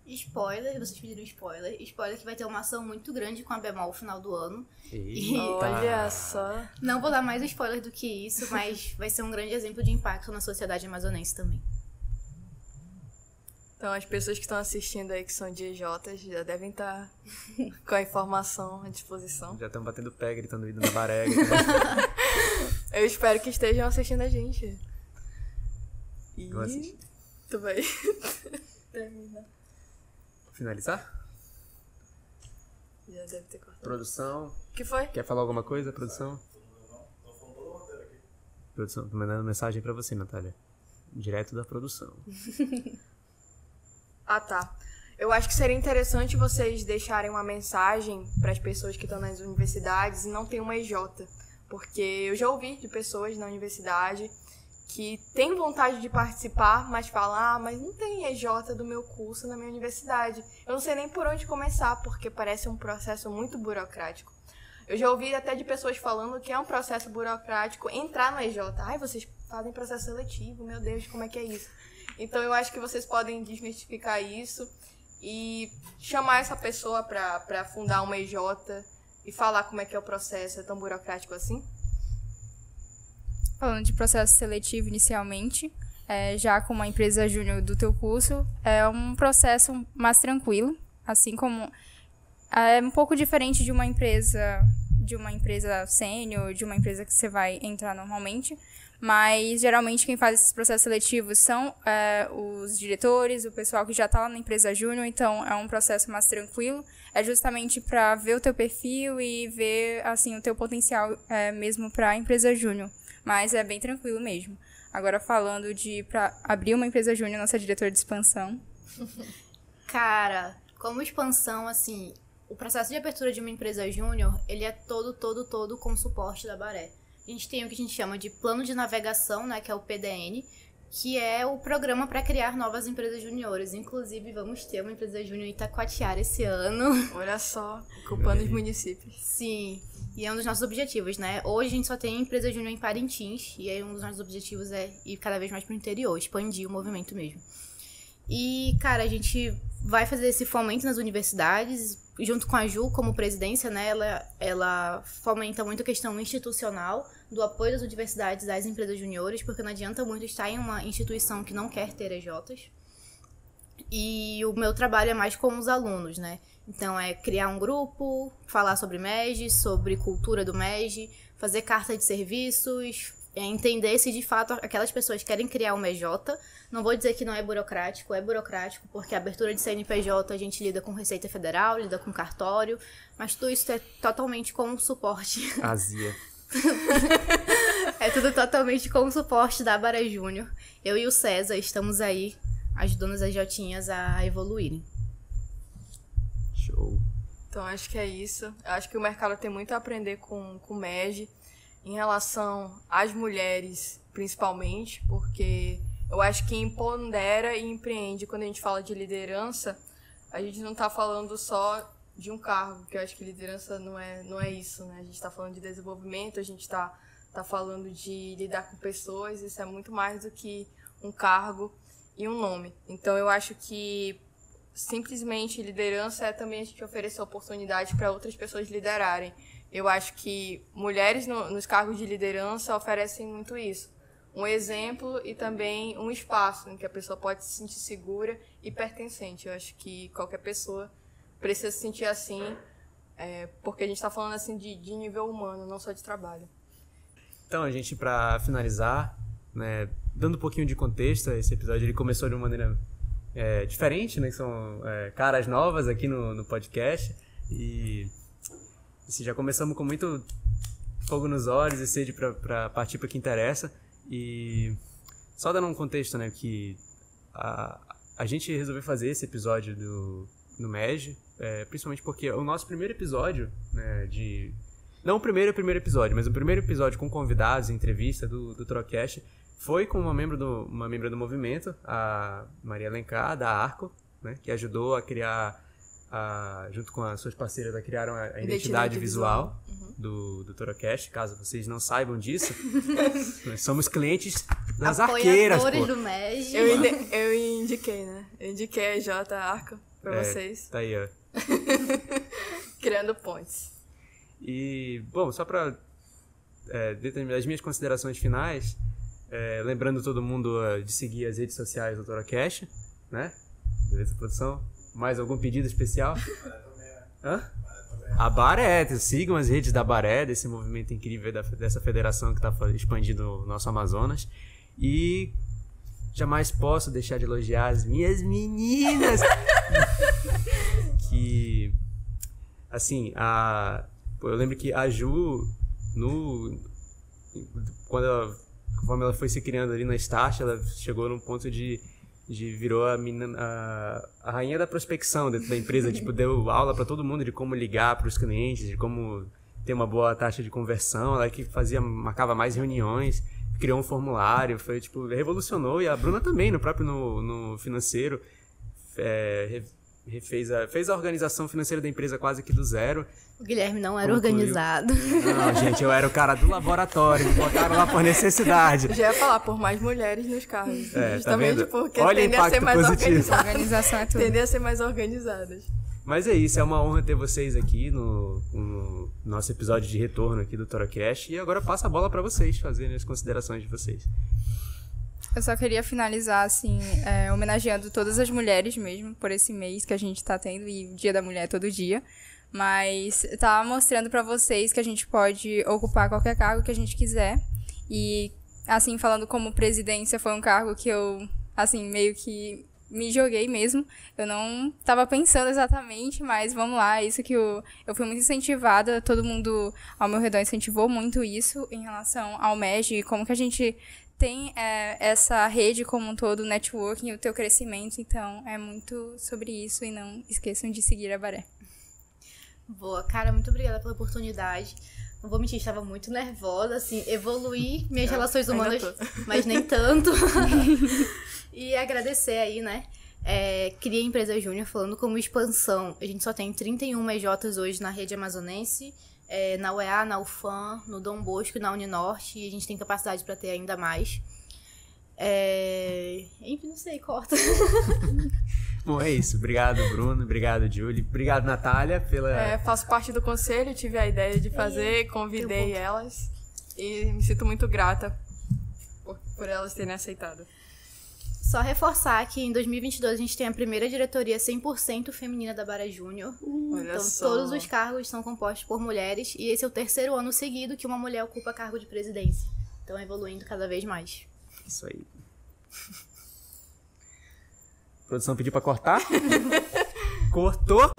Spoiler, vocês pediram spoiler. Spoiler que vai ter uma ação muito grande com a Bemol no final do ano. Olha só. Não vou dar mais spoiler do que isso, mas vai ser um grande exemplo de impacto na sociedade amazonense também. Então, as pessoas que estão assistindo aí, que são de EJs, já devem estar com a informação à disposição. Já estão batendo pé, gritando ido na barega. Eu espero que estejam assistindo a gente. Vou assistir. Tu vai terminar. Finalizar? Já deve ter cortado. Produção. O que foi? Quer falar alguma coisa, produção? Produção, tô mandando mensagem pra você, Natália. Direto da produção. Ah, tá. Eu acho que seria interessante vocês deixarem uma mensagem para as pessoas que estão nas universidades e não tem uma EJ. Porque eu já ouvi de pessoas na universidade que têm vontade de participar, mas falam, mas não tem EJ do meu curso na minha universidade. Eu não sei nem por onde começar, porque parece um processo muito burocrático. Eu já ouvi até de pessoas falando que é um processo burocrático entrar no EJ. Ai, vocês fazem processo seletivo, meu Deus, como é que é isso? Então eu acho que vocês podem desmistificar isso e chamar essa pessoa para fundar uma EJ e falar como é que é o processo, é tão burocrático assim? Falando de processo seletivo inicialmente, já com uma empresa júnior do teu curso, é um processo mais tranquilo, assim como é um pouco diferente de uma empresa sênior, de uma empresa que você vai entrar normalmente, mas geralmente quem faz esses processos seletivos são os diretores, o pessoal que já está lá na empresa júnior, então é um processo mais tranquilo, é justamente para ver o teu perfil e ver assim o teu potencial mesmo para a empresa júnior. Mas é bem tranquilo mesmo. Agora, falando para abrir uma empresa júnior, nossa diretora de expansão. Cara, como expansão, assim, o processo de abertura de uma empresa júnior, ele é todo com suporte da Baré. A gente tem o que a gente chama de plano de navegação, né, que é o PDN, que é o programa para criar novas empresas juniores. Inclusive, vamos ter uma empresa júnior em Itacoatiara esse ano. Olha só, ocupando os municípios. Sim. E é um dos nossos objetivos, né? Hoje a gente só tem empresa júnior em Parintins, e aí um dos nossos objetivos é ir cada vez mais para o interior, expandir o movimento mesmo. E, cara, a gente vai fazer esse fomento nas universidades, junto com a Ju como presidência, né? Ela fomenta muito a questão institucional do apoio das universidades às empresas juniores, porque não adianta muito estar em uma instituição que não quer ter EJs. E o meu trabalho é mais com os alunos, né? Então, é criar um grupo, falar sobre MEG, sobre cultura do MEG, fazer carta de serviços, entender se de fato aquelas pessoas querem criar um EJ. Não vou dizer que não é burocrático porque a abertura de CNPJ a gente lida com Receita Federal, lida com cartório, mas tudo isso é totalmente com o suporte. Azia. É tudo totalmente com o suporte da Abaré Júnior. Eu e o César estamos aí ajudando as EJinhas a evoluírem. Show. Então, acho que é isso. Eu acho que o mercado tem muito a aprender com o MEG em relação às mulheres, principalmente, porque eu acho que empodera e empreende. Quando a gente fala de liderança, a gente não está falando só de um cargo, porque eu acho que liderança não é isso, né? A gente está falando de desenvolvimento, a gente está falando de lidar com pessoas, isso é muito mais do que um cargo e um nome. Então, eu acho que simplesmente liderança é também a gente oferecer oportunidade para outras pessoas liderarem. Eu acho que mulheres nos cargos de liderança oferecem muito isso. Um exemplo e também um espaço em que a pessoa pode se sentir segura e pertencente. Eu acho que qualquer pessoa precisa se sentir assim, porque a gente está falando assim de nível humano, não só de trabalho. Então, a gente, para finalizar, né, dando um pouquinho de contexto, esse episódio ele começou de uma maneira diferente, né, que são caras novas aqui no podcast, e assim, já começamos com muito fogo nos olhos e sede para partir para o que interessa, e só dando um contexto, né, que a gente resolveu fazer esse episódio no MEG, principalmente porque o nosso primeiro episódio, né, não o primeiro episódio, mas o primeiro episódio com convidados, entrevista do Trocast, foi com uma membro do movimento, a Maria Alencar, da Arco, né, que ajudou a criar, junto com as suas parceiras, a criar a identidade visual do Torocast. Caso vocês não saibam disso, nós somos clientes das arqueiras, pô. Do MEG. Eu indiquei, né? Eu indiquei a J Arco pra vocês. Tá aí, ó. Criando pontes. E, bom, só pra determinar as minhas considerações finais, lembrando todo mundo de seguir as redes sociais do Torocast, né? Beleza, produção? Mais algum pedido especial? Hã? A Baré, sigam as redes da Baré, desse movimento incrível dessa federação que está expandindo o nosso Amazonas. E jamais posso deixar de elogiar as minhas meninas. Que, assim, eu lembro que a Ju, conforme ela foi se criando ali na Start, ela chegou num ponto de virou a rainha da prospecção dentro da empresa, tipo, deu aula para todo mundo de como ligar para os clientes, de como ter uma boa taxa de conversão, ela que marcava mais reuniões, criou um formulário, foi, tipo, revolucionou, e a Bruna também, no financeiro, fez a organização financeira da empresa quase que do zero. O Guilherme não era organizado. Não, gente, eu era o cara do laboratório, me botaram lá por necessidade. Já ia falar, por mais mulheres nos carros. Justamente tá vendo? porque Olha tendem a ser mais positivo. A organização é tudo. Tendem a ser mais organizadas. Mas é isso, é uma honra ter vocês aqui no nosso episódio de retorno aqui do Torocast. E agora passa a bola para vocês fazerem as considerações de vocês. Eu só queria finalizar, assim, homenageando todas as mulheres mesmo, por esse mês que a gente tá tendo, e o Dia da Mulher todo dia. Mas tá mostrando pra vocês que a gente pode ocupar qualquer cargo que a gente quiser. E, assim, falando como presidência, foi um cargo que eu, assim, meio que me joguei mesmo. Eu não tava pensando exatamente, mas vamos lá, isso que eu fui muito incentivada, todo mundo ao meu redor incentivou muito isso em relação ao MEG, como que a gente tem essa rede como um todo, o networking, o teu crescimento. Então, é muito sobre isso, e não esqueçam de seguir a Baré. Boa, cara, muito obrigada pela oportunidade. Não vou mentir, estava muito nervosa, assim, evoluir minhas relações humanas, mas nem tanto. E agradecer aí, né? Cria Empresa Júnior, falando como expansão. A gente só tem 31 EJs hoje na rede amazonense, na UEA, na UFAM, no Dom Bosco, na Uninorte, e a gente tem capacidade para ter ainda mais. Enfim, não sei, corta. Bom, é isso. Obrigado, Bruno. Obrigado, Julie. Obrigado, Natália, pela... Faço parte do conselho, tive a ideia de fazer, convidei elas e me sinto muito grata por elas terem aceitado. Só reforçar que em 2022 a gente tem a primeira diretoria 100% feminina da Bara Júnior. Olha Então só. todos os cargos são compostos por mulheres e esse é o 3º ano seguido que uma mulher ocupa cargo de presidência. Então evoluindo cada vez mais. Isso aí. A produção pediu pra cortar? Cortou.